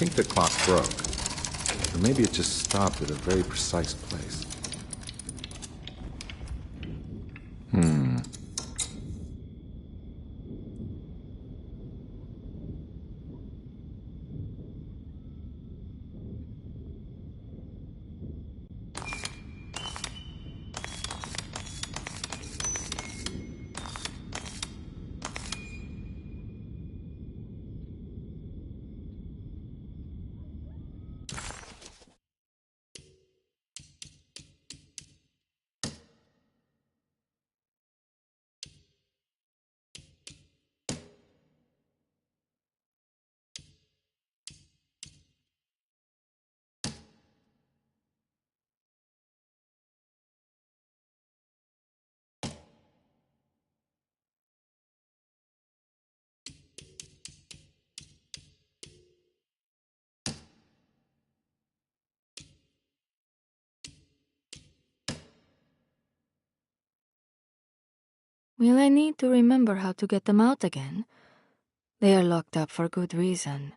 think the clock broke. Or maybe it just stopped at a very precise place. Will I need to remember how to get them out again? They are locked up for good reason.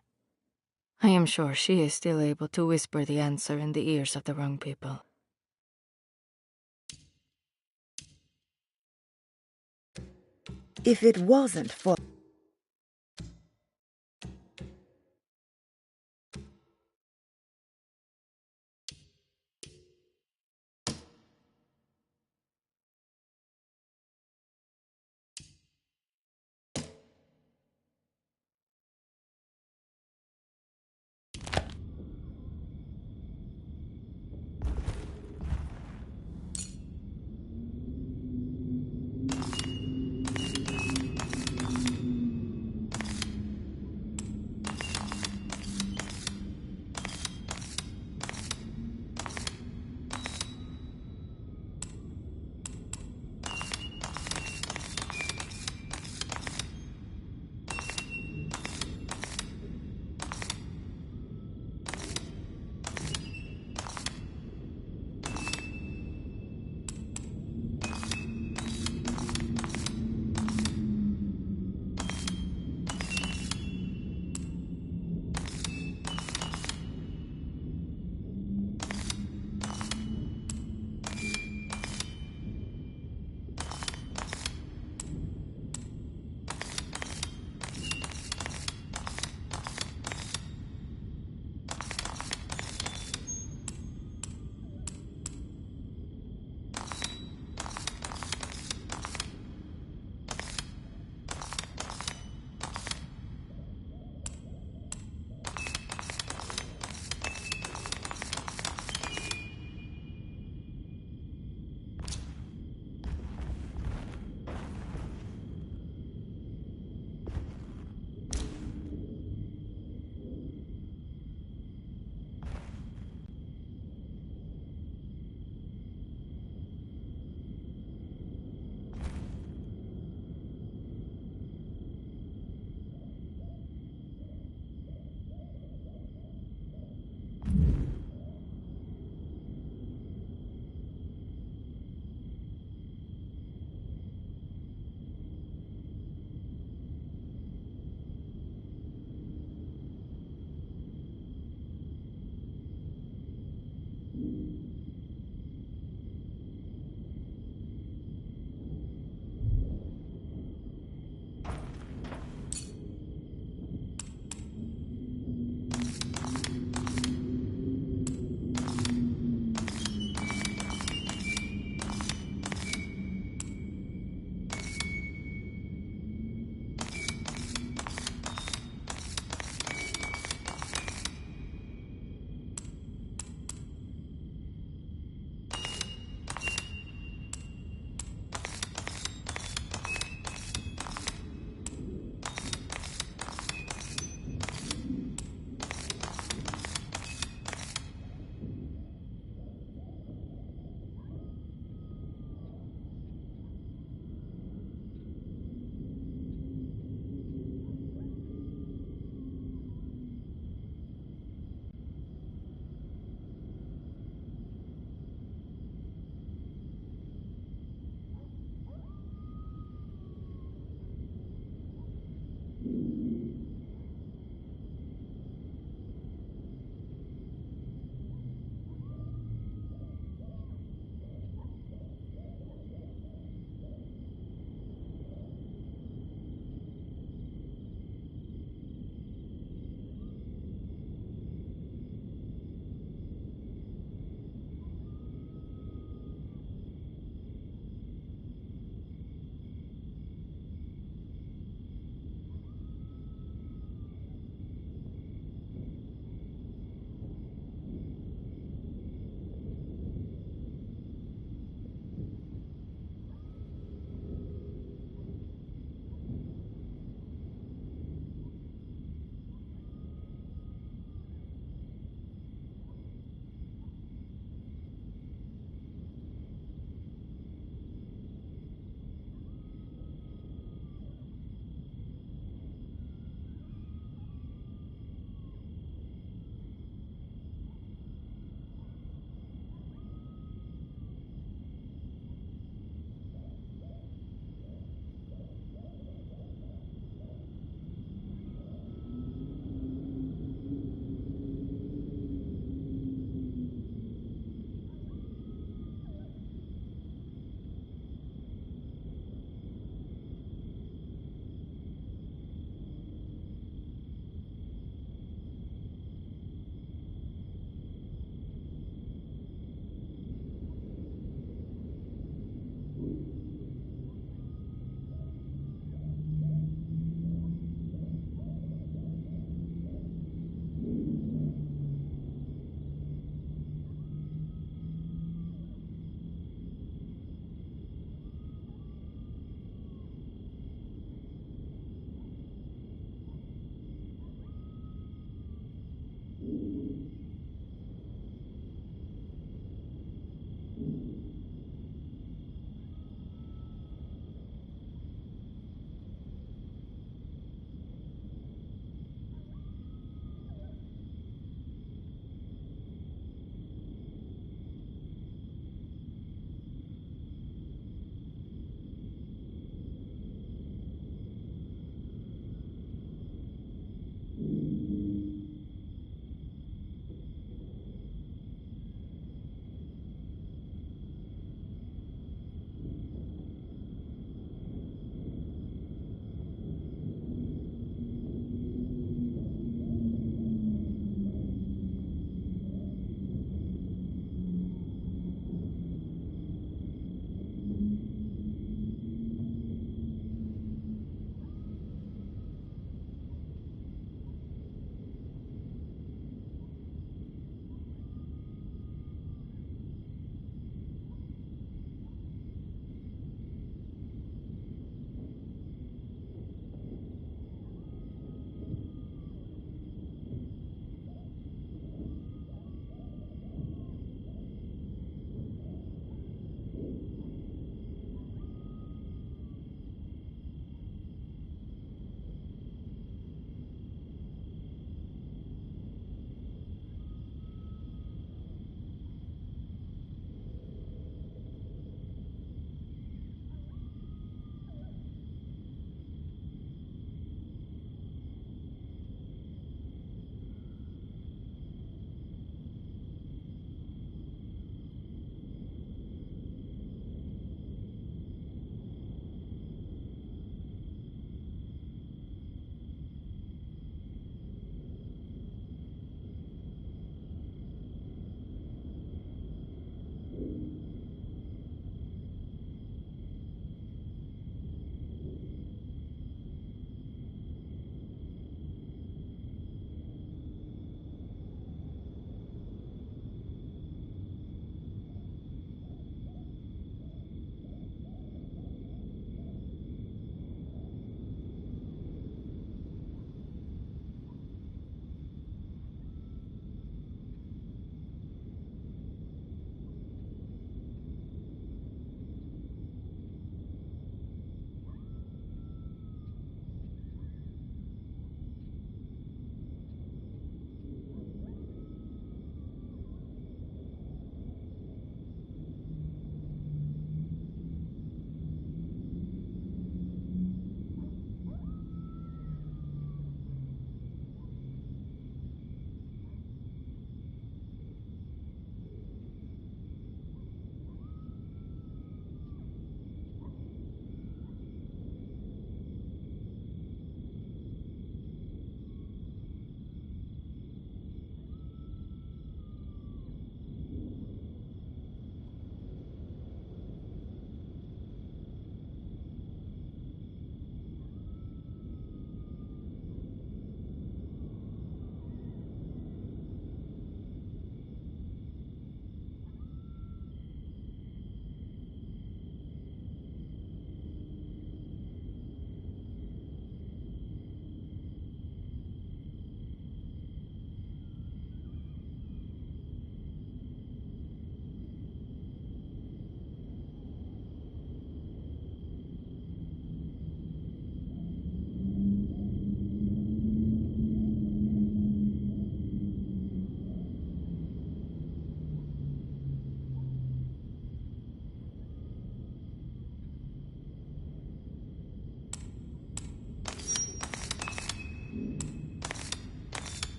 I am sure she is still able to whisper the answer in the ears of the wrong people. If it wasn't for...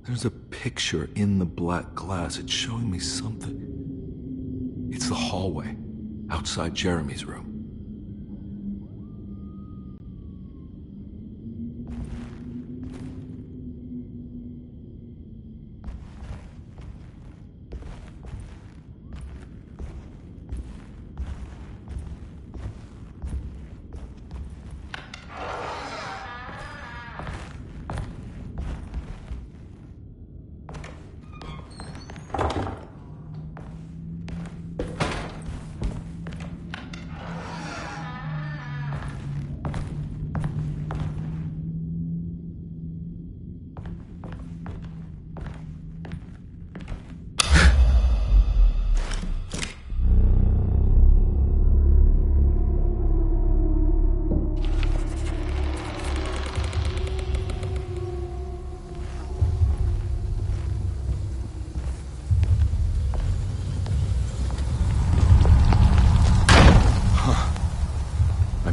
There's a picture in the black glass. It's showing me something. It's the hallway outside Jeremy's room.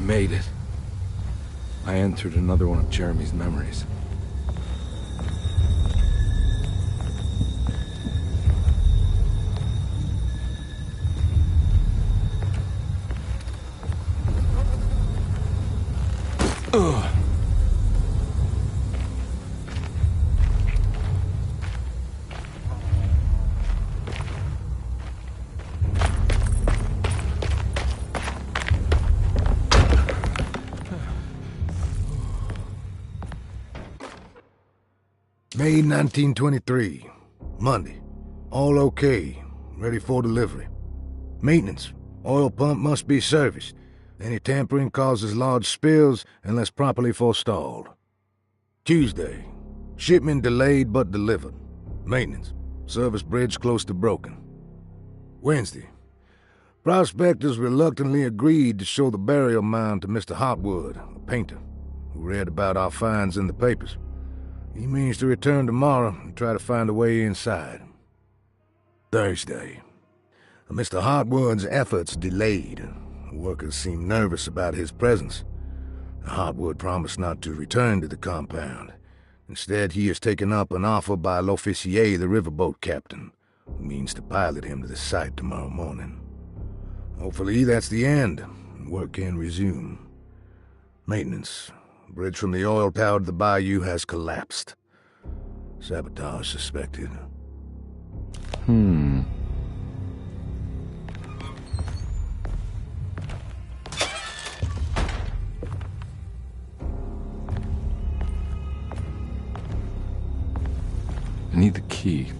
Made it. I entered another one of Jeremy's memories. Ugh. May 1923. Monday. All okay. Ready for delivery. Maintenance. Oil pump must be serviced. Any tampering causes large spills unless properly forestalled. Tuesday. Shipment delayed but delivered. Maintenance. Service bridge close to broken. Wednesday. Prospectors reluctantly agreed to show the burial mound to Mr. Hotwood, a painter, who read about our finds in the papers. He means to return tomorrow and try to find a way inside. Thursday. Mr. Hotwood's efforts delayed. Workers seemed nervous about his presence. Hotwood promised not to return to the compound. Instead, he has taken up an offer by L'Officier, the riverboat captain, who means to pilot him to the site tomorrow morning. Hopefully that's the end, and work can resume. Maintenance. Bridge from the oil tower to the bayou has collapsed. Sabotage suspected. I need the key.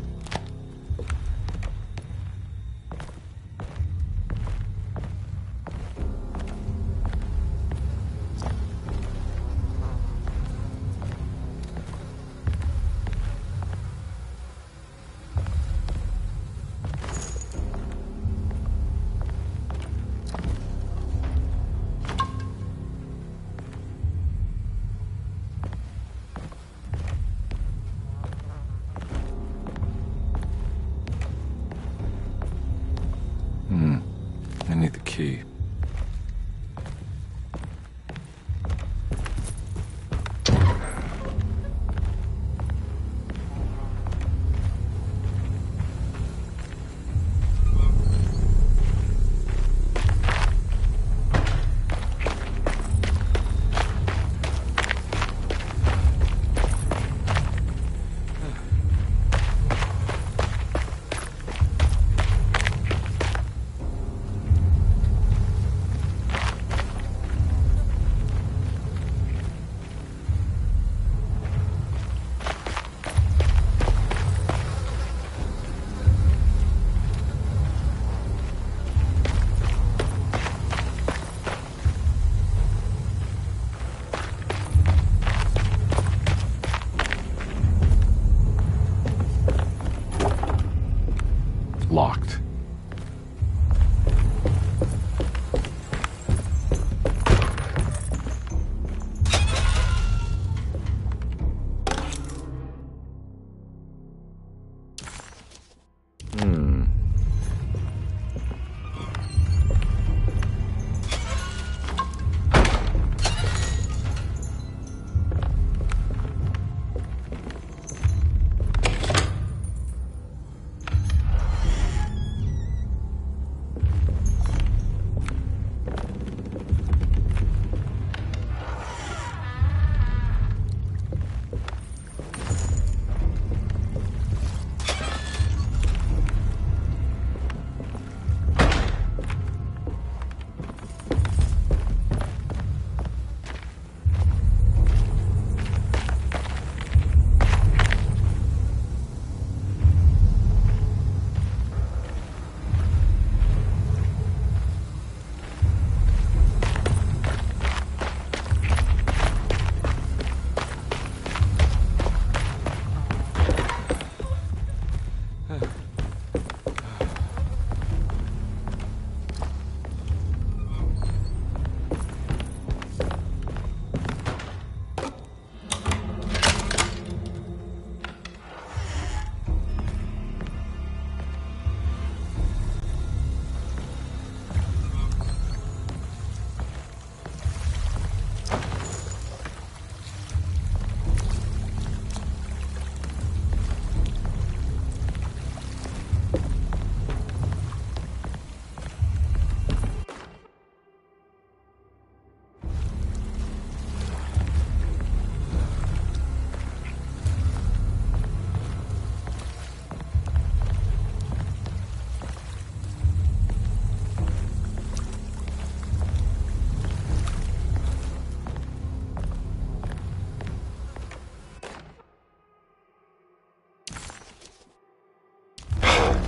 I need the key. Locked.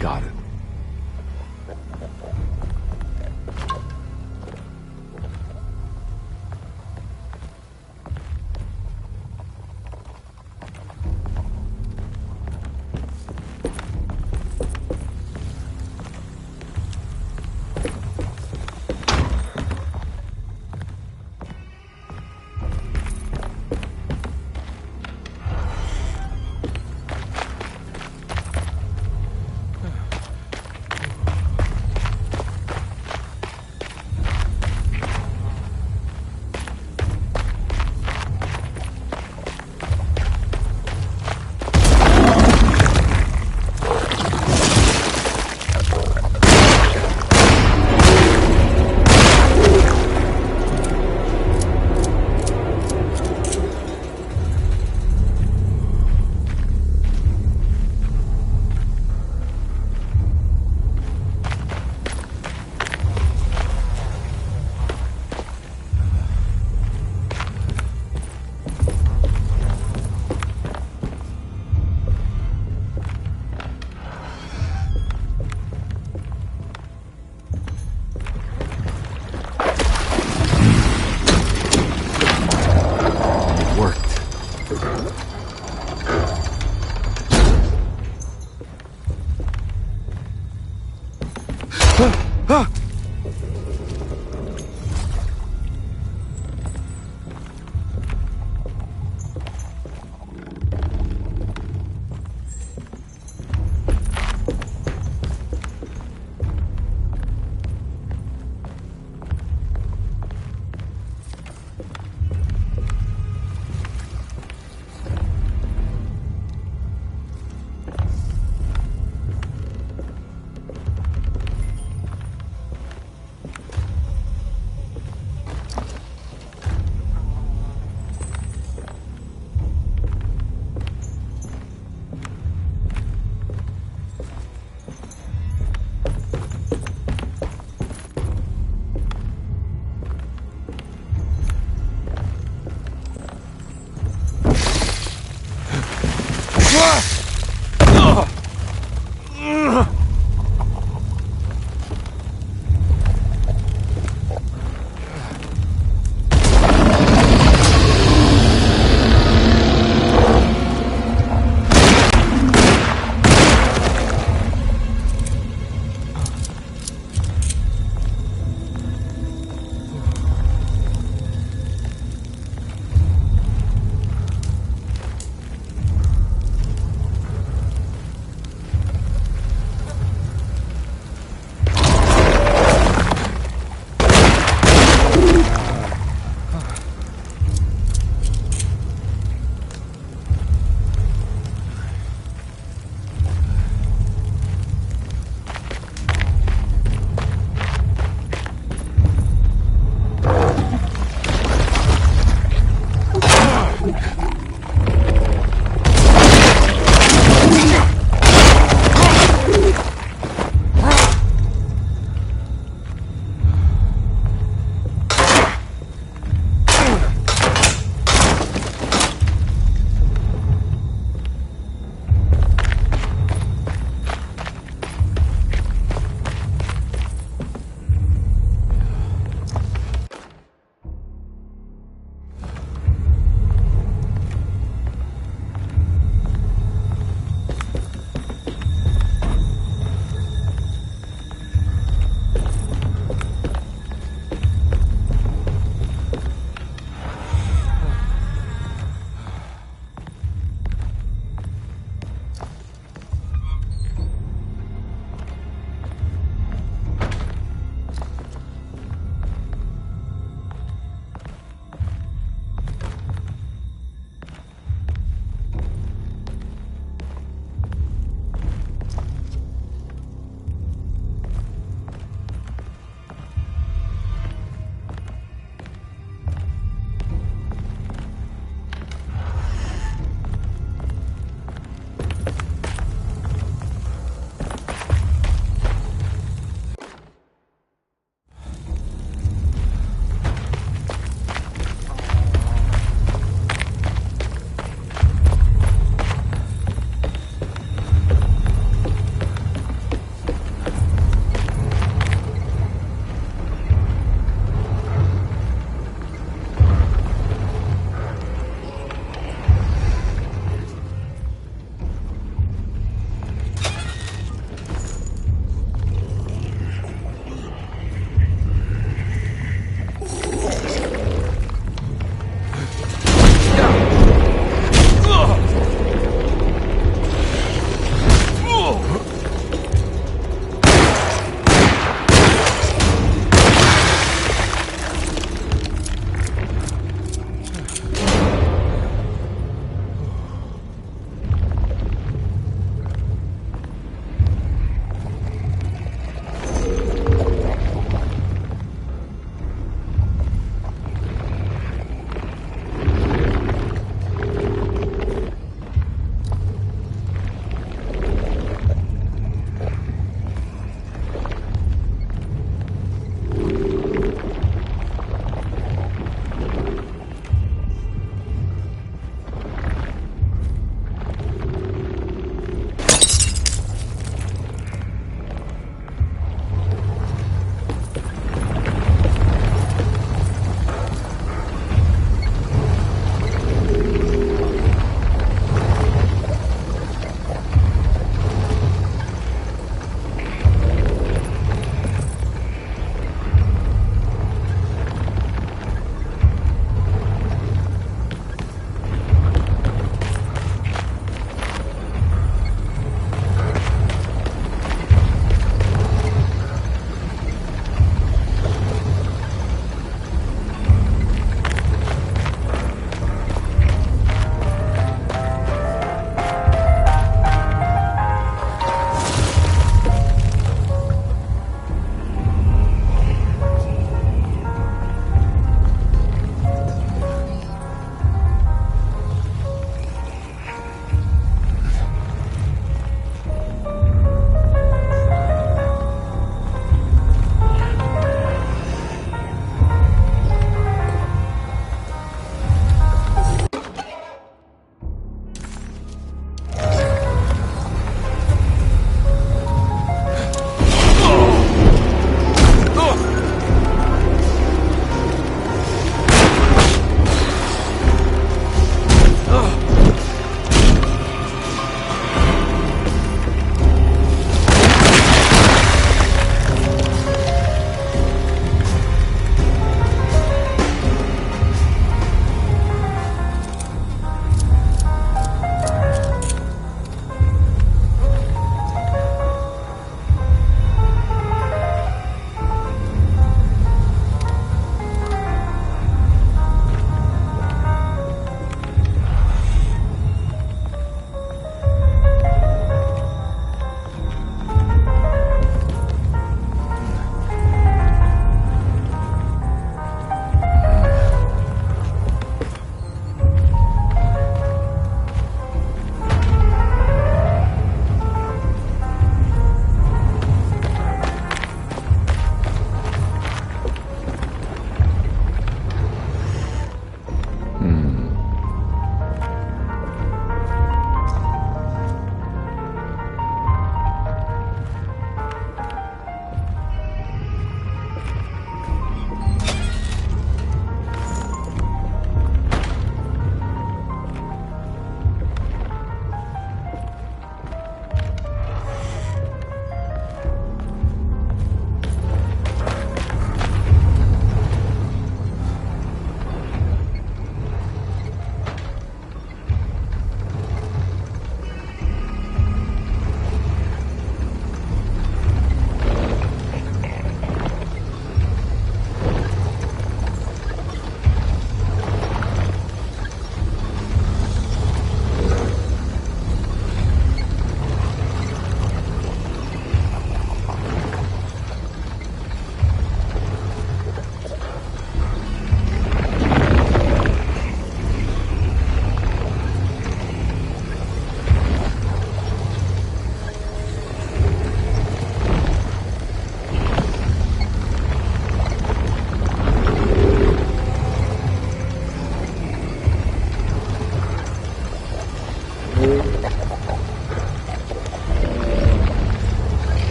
Got it.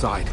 side.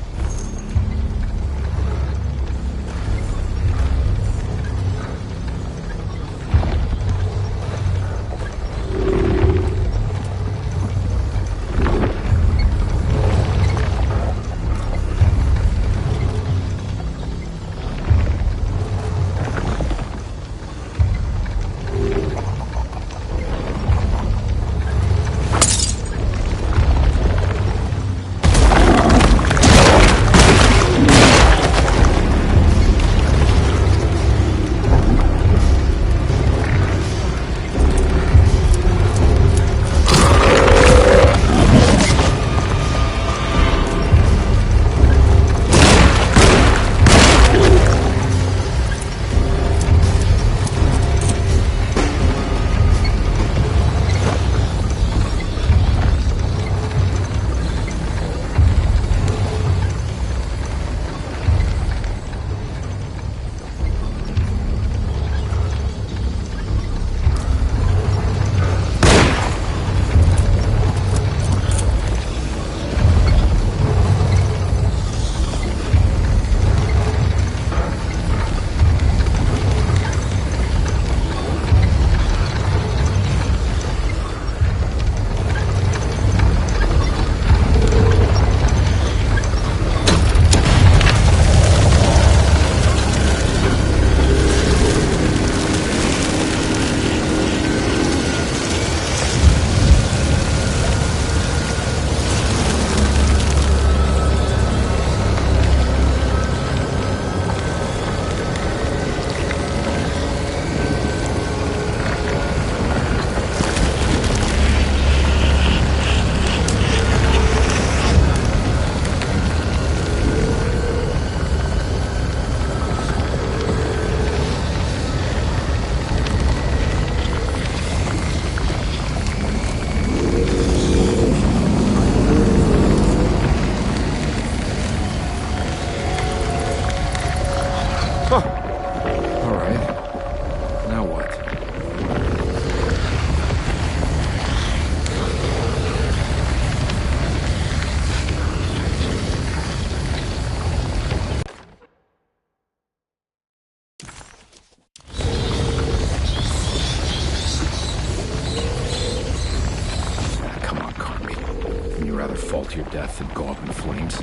Fall to your death and go up in flames.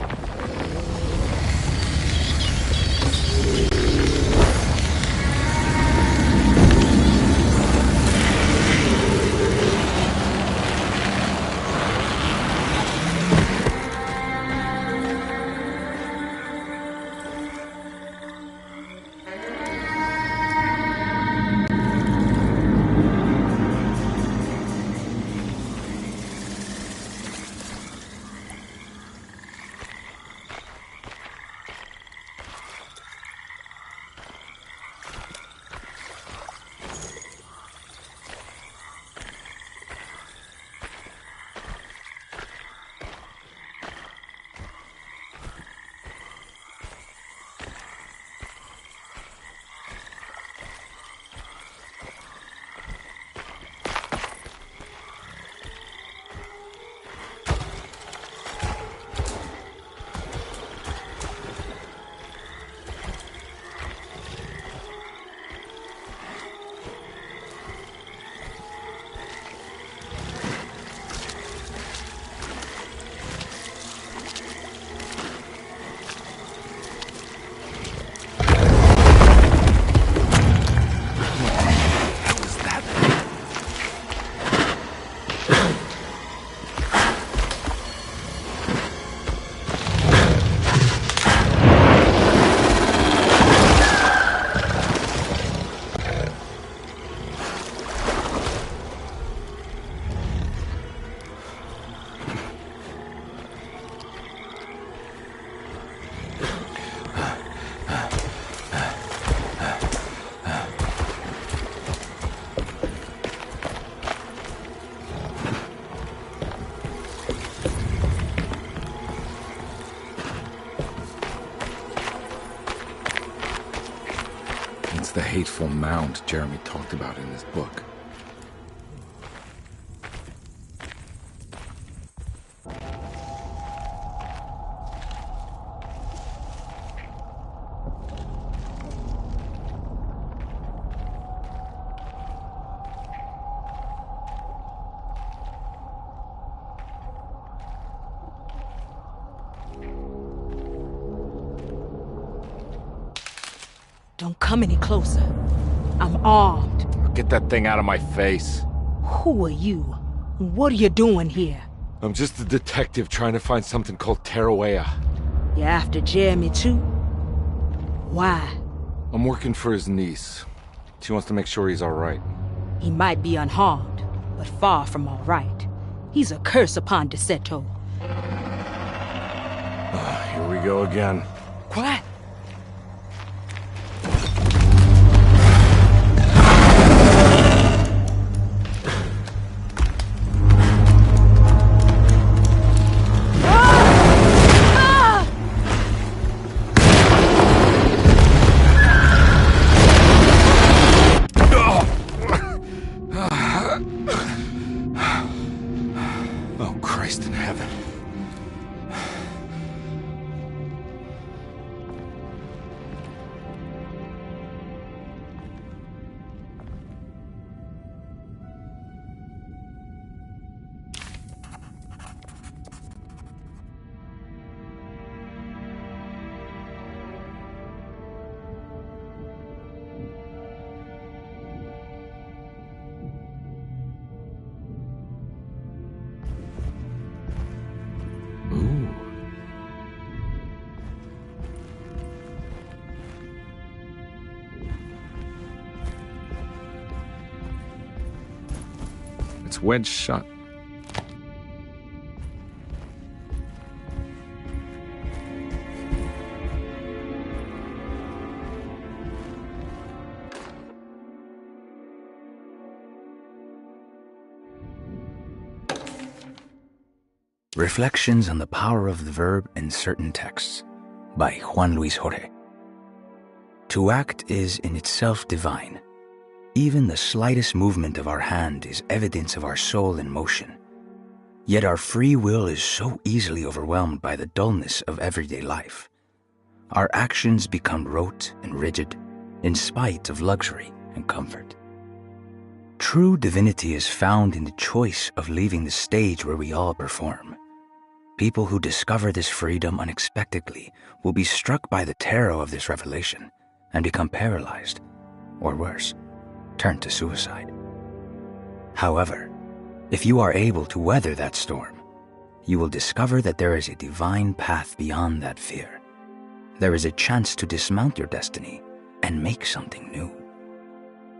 The hateful mound Jeremy talked about in his book. Don't come any closer. I'm armed. Get that thing out of my face. Who are you? What are you doing here? I'm just a detective trying to find something called Tarawea. You're after Jeremy too? Why? I'm working for his niece. She wants to make sure he's alright. He might be unharmed, but far from alright. He's a curse upon Deseto. Here we go again. Quiet! Oh, Christ in heaven. It's wedged shut. Reflections on the Power of the Verb in Certain Texts by Juan Luis Jorge. To act is in itself divine. Even the slightest movement of our hand is evidence of our soul in motion. Yet our free will is so easily overwhelmed by the dullness of everyday life. Our actions become rote and rigid, in spite of luxury and comfort. True divinity is found in the choice of leaving the stage where we all perform. People who discover this freedom unexpectedly will be struck by the terror of this revelation and become paralyzed, or worse, turn to suicide. However, if you are able to weather that storm, you will discover that there is a divine path beyond that fear. There is a chance to dismount your destiny and make something new.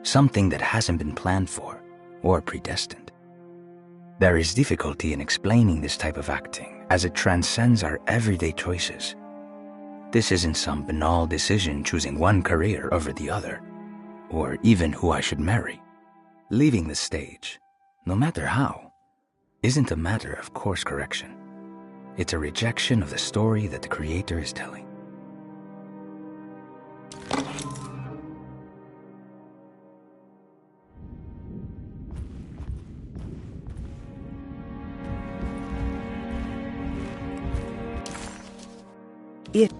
Something that hasn't been planned for or predestined. There is difficulty in explaining this type of acting as it transcends our everyday choices. This isn't some banal decision choosing one career over the other, or even who I should marry. Leaving the stage, no matter how, isn't a matter of course correction. It's a rejection of the story that the Creator is telling. It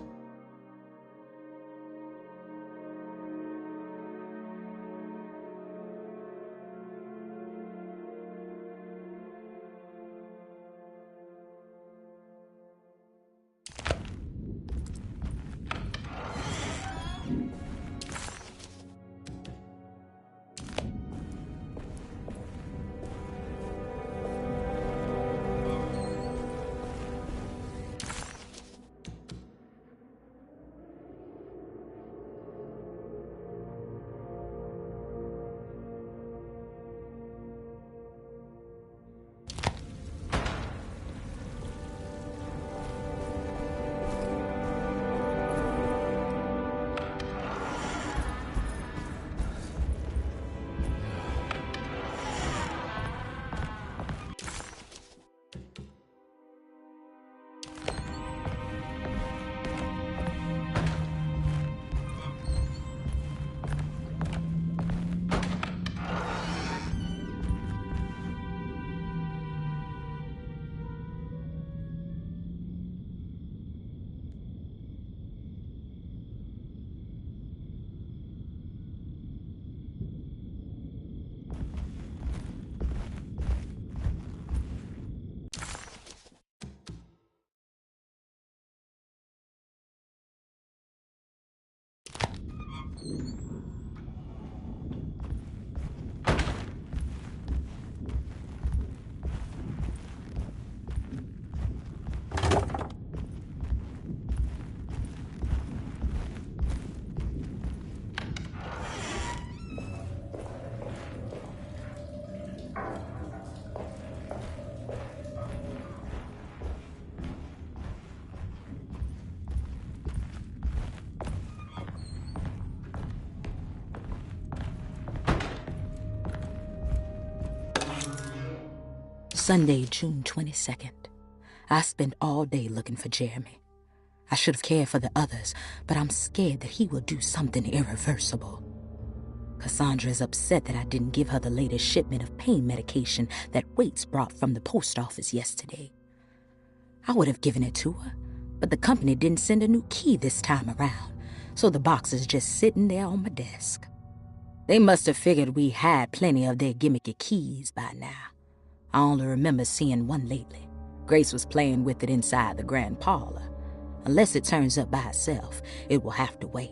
Sunday, June 22nd. I spent all day looking for Jeremy. I should have cared for the others, but I'm scared that he will do something irreversible. Cassandra is upset that I didn't give her the latest shipment of pain medication that Waits brought from the post office yesterday. I would have given it to her, but the company didn't send a new key this time around, so the box is just sitting there on my desk. They must have figured we had plenty of their gimmicky keys by now. I only remember seeing one lately. Grace was playing with it inside the grand parlor. Unless it turns up by itself, it will have to wait.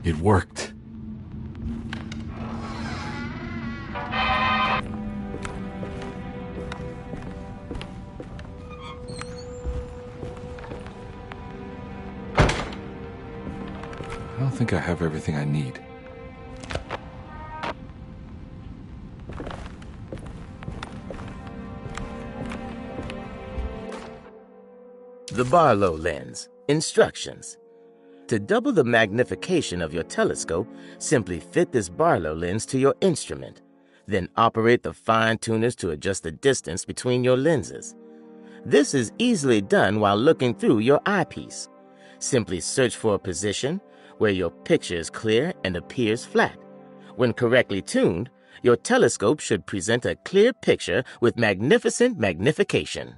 It worked. I don't think I have everything I need. The Barlow lens. Instructions. To double the magnification of your telescope, simply fit this Barlow lens to your instrument. Then operate the fine-tuners to adjust the distance between your lenses. This is easily done while looking through your eyepiece. Simply search for a position where your picture is clear and appears flat. When correctly tuned, your telescope should present a clear picture with magnificent magnification.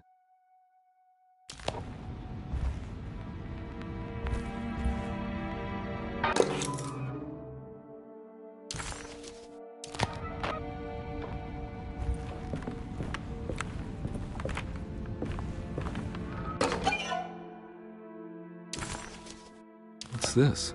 What's this?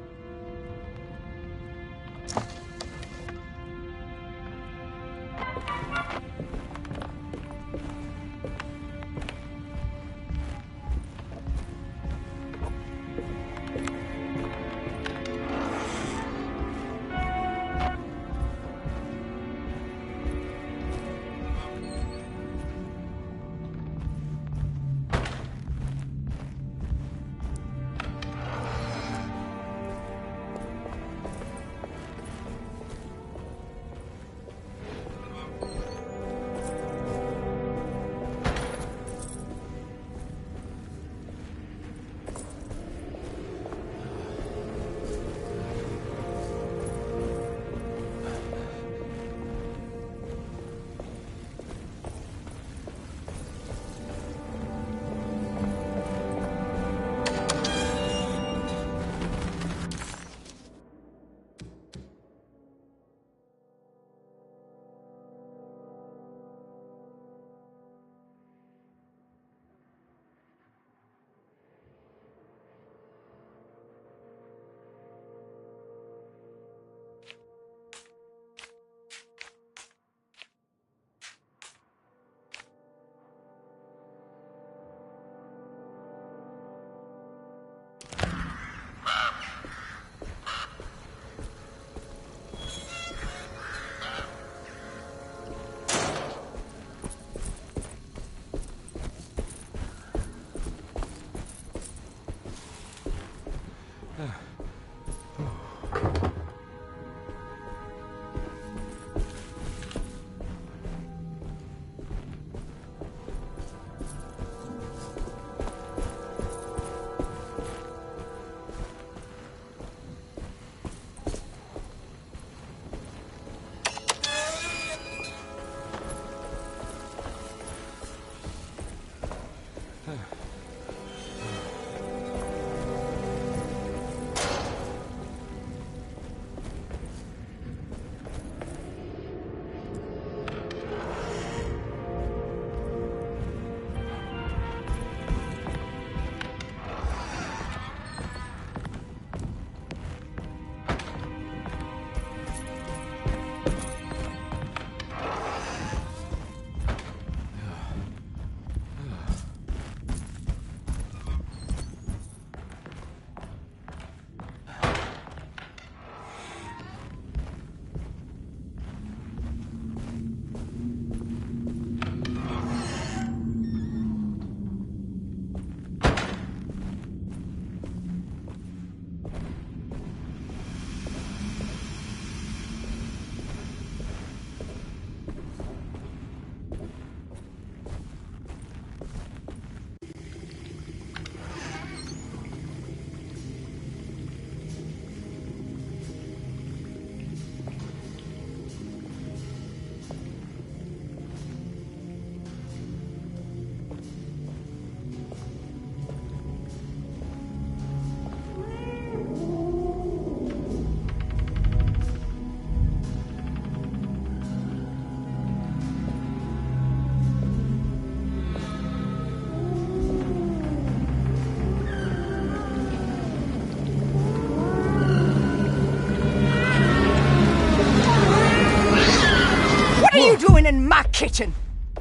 kitchen.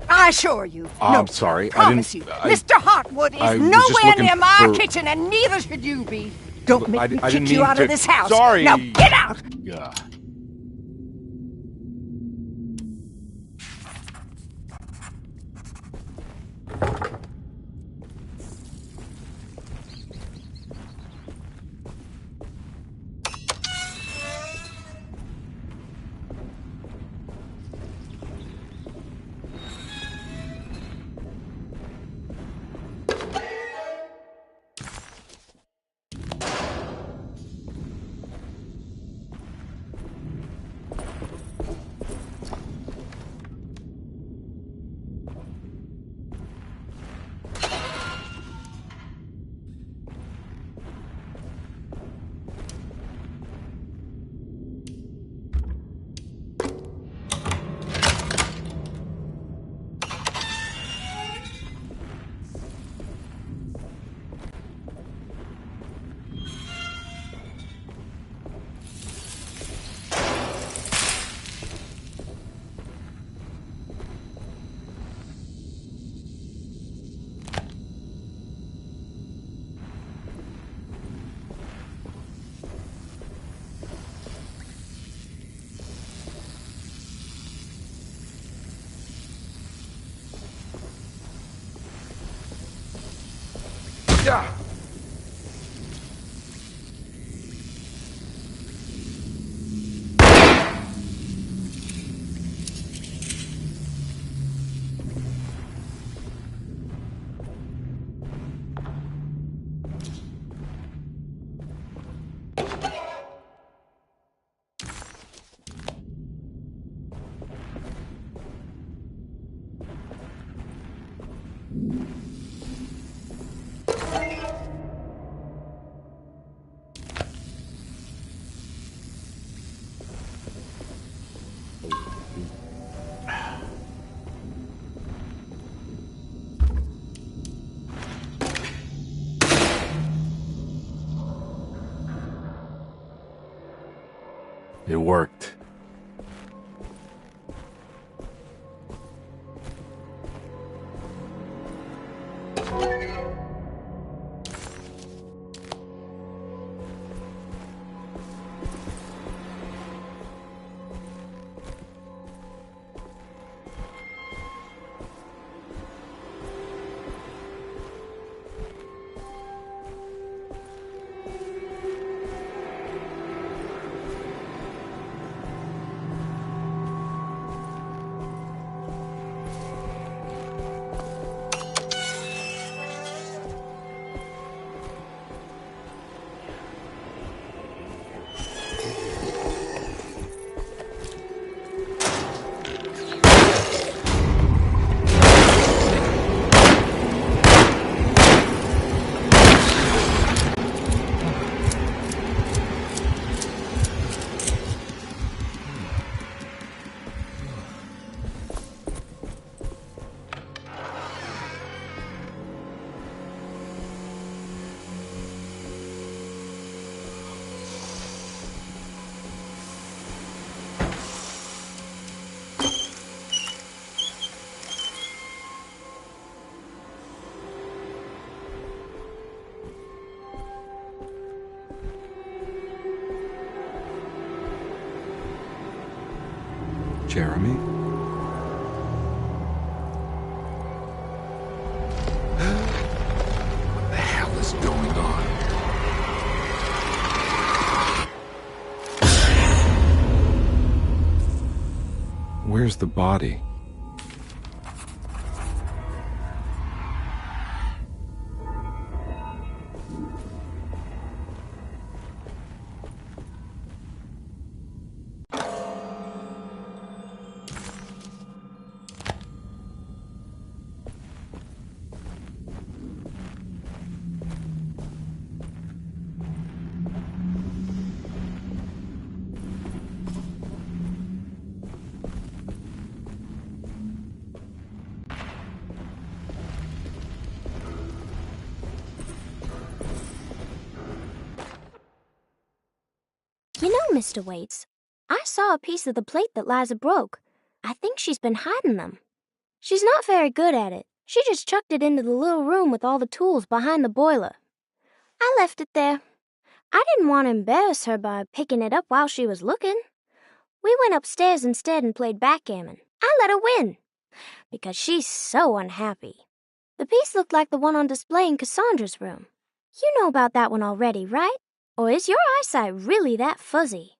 I assure you. I'm sorry. I promise you. Mr. Hartwood is nowhere near my kitchen, and neither should you be. Don't make me kick you out of this house. Sorry. Now get out! Yeah. Yeah. It worked. Jeremy? What the hell is going on? Where's the body? You know, Mr. Waits, I saw a piece of the plate that Liza broke. I think she's been hiding them. She's not very good at it. She just chucked it into the little room with all the tools behind the boiler. I left it there. I didn't want to embarrass her by picking it up while she was looking. We went upstairs instead and played backgammon. I let her win, because she's so unhappy. The piece looked like the one on display in Cassandra's room. You know about that one already, right? Or is your eyesight really that fuzzy?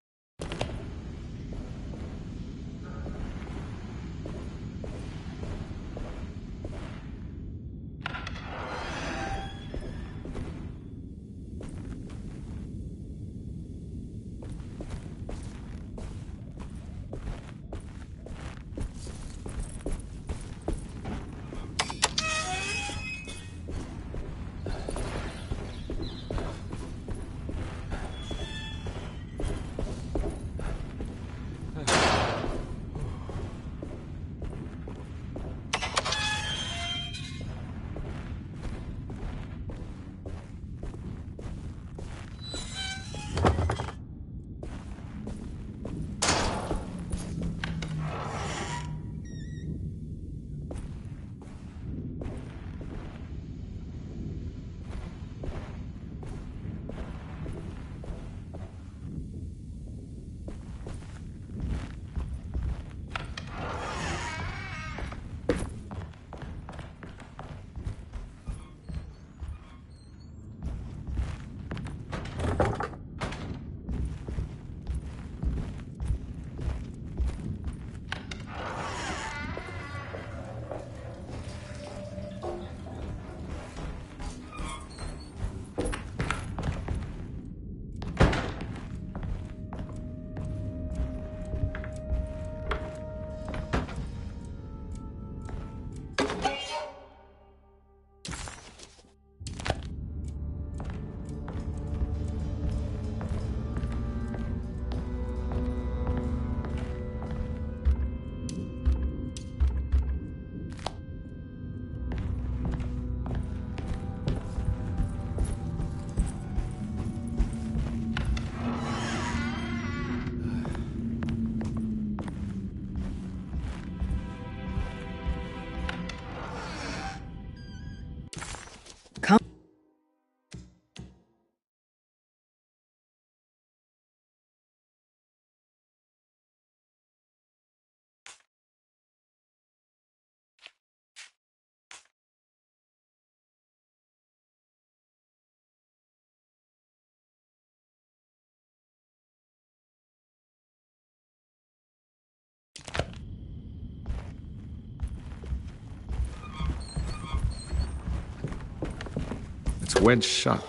It's wedged shut.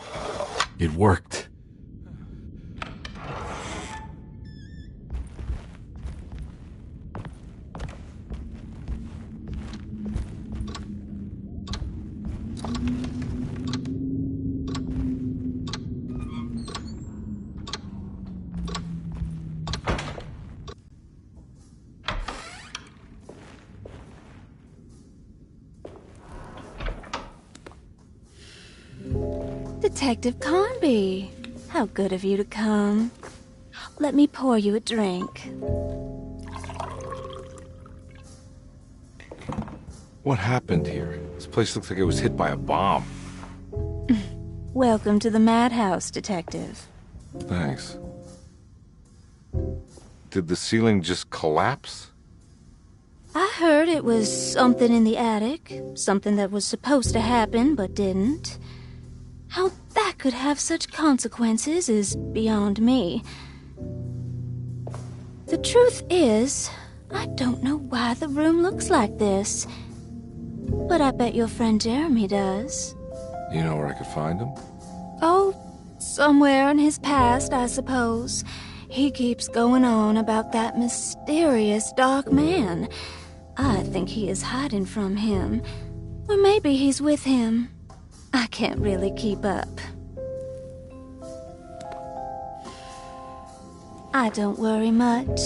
It worked. Detective Carnby, how good of you to come. Let me pour you a drink. What happened here? This place looks like it was hit by a bomb. Welcome to the madhouse, Detective. Thanks. Did the ceiling just collapse? I heard it was something in the attic, something that was supposed to happen but didn't. How that could have such consequences is beyond me. The truth is, I don't know why the room looks like this. But I bet your friend Jeremy does. You know where I could find him? Oh, somewhere in his past, I suppose. He keeps going on about that mysterious dark man. I think he is hiding from him. Or maybe he's with him. I can't really keep up. I don't worry much.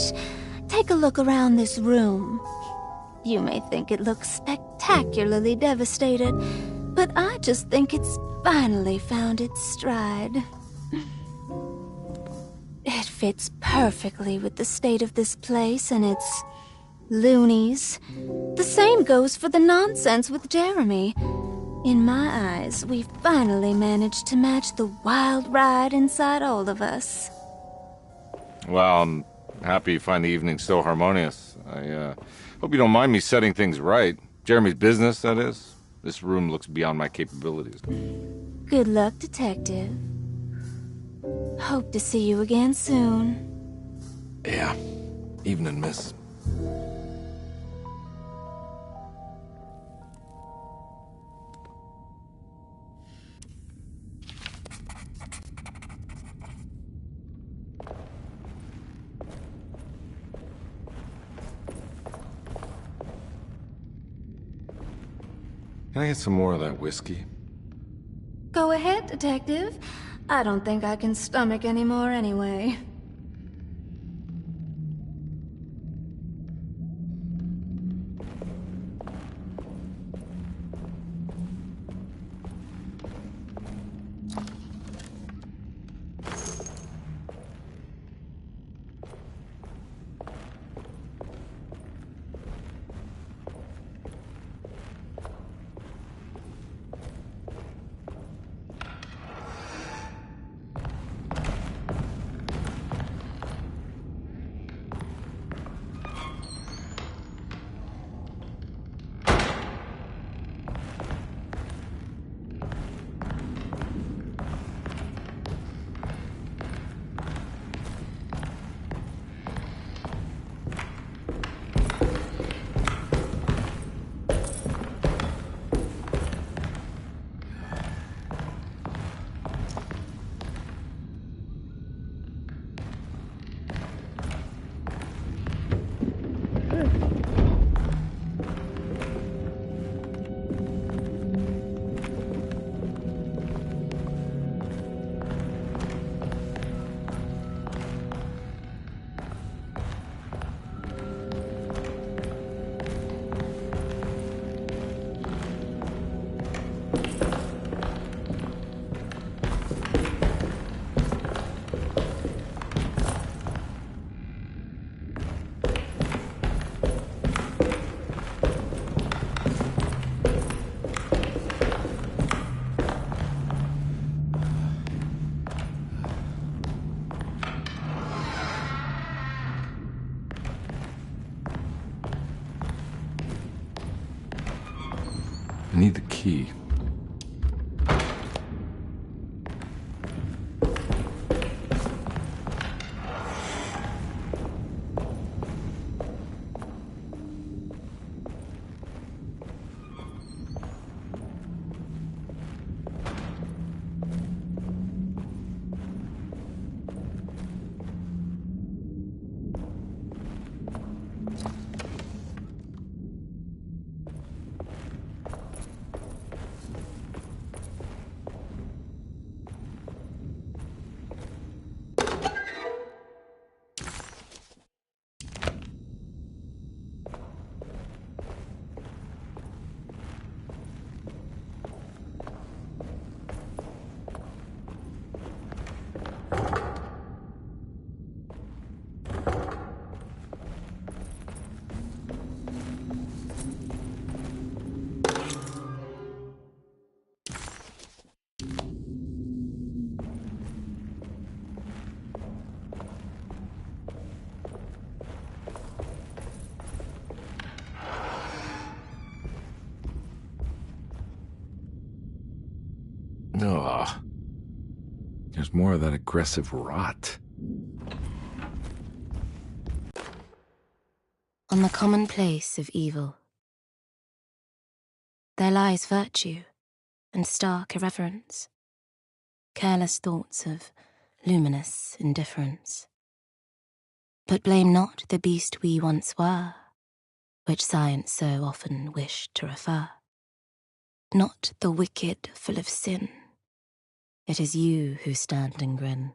Take a look around this room. You may think it looks spectacularly devastated, but I just think it's finally found its stride. It fits perfectly with the state of this place and its loonies. The same goes for the nonsense with Jeremy. In my eyes, we finally managed to match the wild ride inside all of us. Well, I'm happy you find the evening so harmonious. I hope you don't mind me setting things right. Jeremy's business, that is. This room looks beyond my capabilities. Good luck, Detective. Hope to see you again soon. Yeah. Evening, miss. Can I get some more of that whiskey? Go ahead, Detective. I don't think I can stomach any more anyway. I need the key. Ugh. There's more of that aggressive rot. On the commonplace of evil, there lies virtue and stark irreverence, careless thoughts of luminous indifference. But blame not the beast we once were, which science so often wished to refer. Not the wicked full of sin, it is you who stand and grin.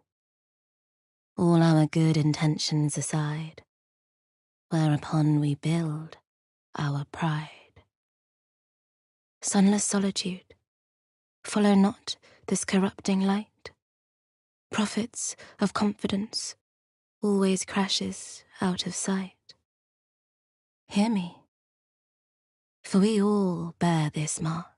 All our good intentions aside, whereupon we build our pride. Sunless solitude, follow not this corrupting light. Prophets of confidence always crashes out of sight. Hear me. For we all bear this mark.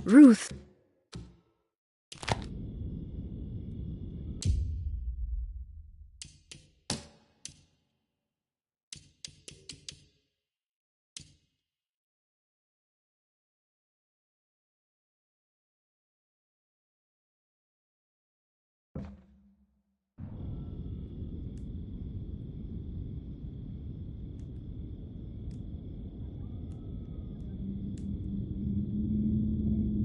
Ruth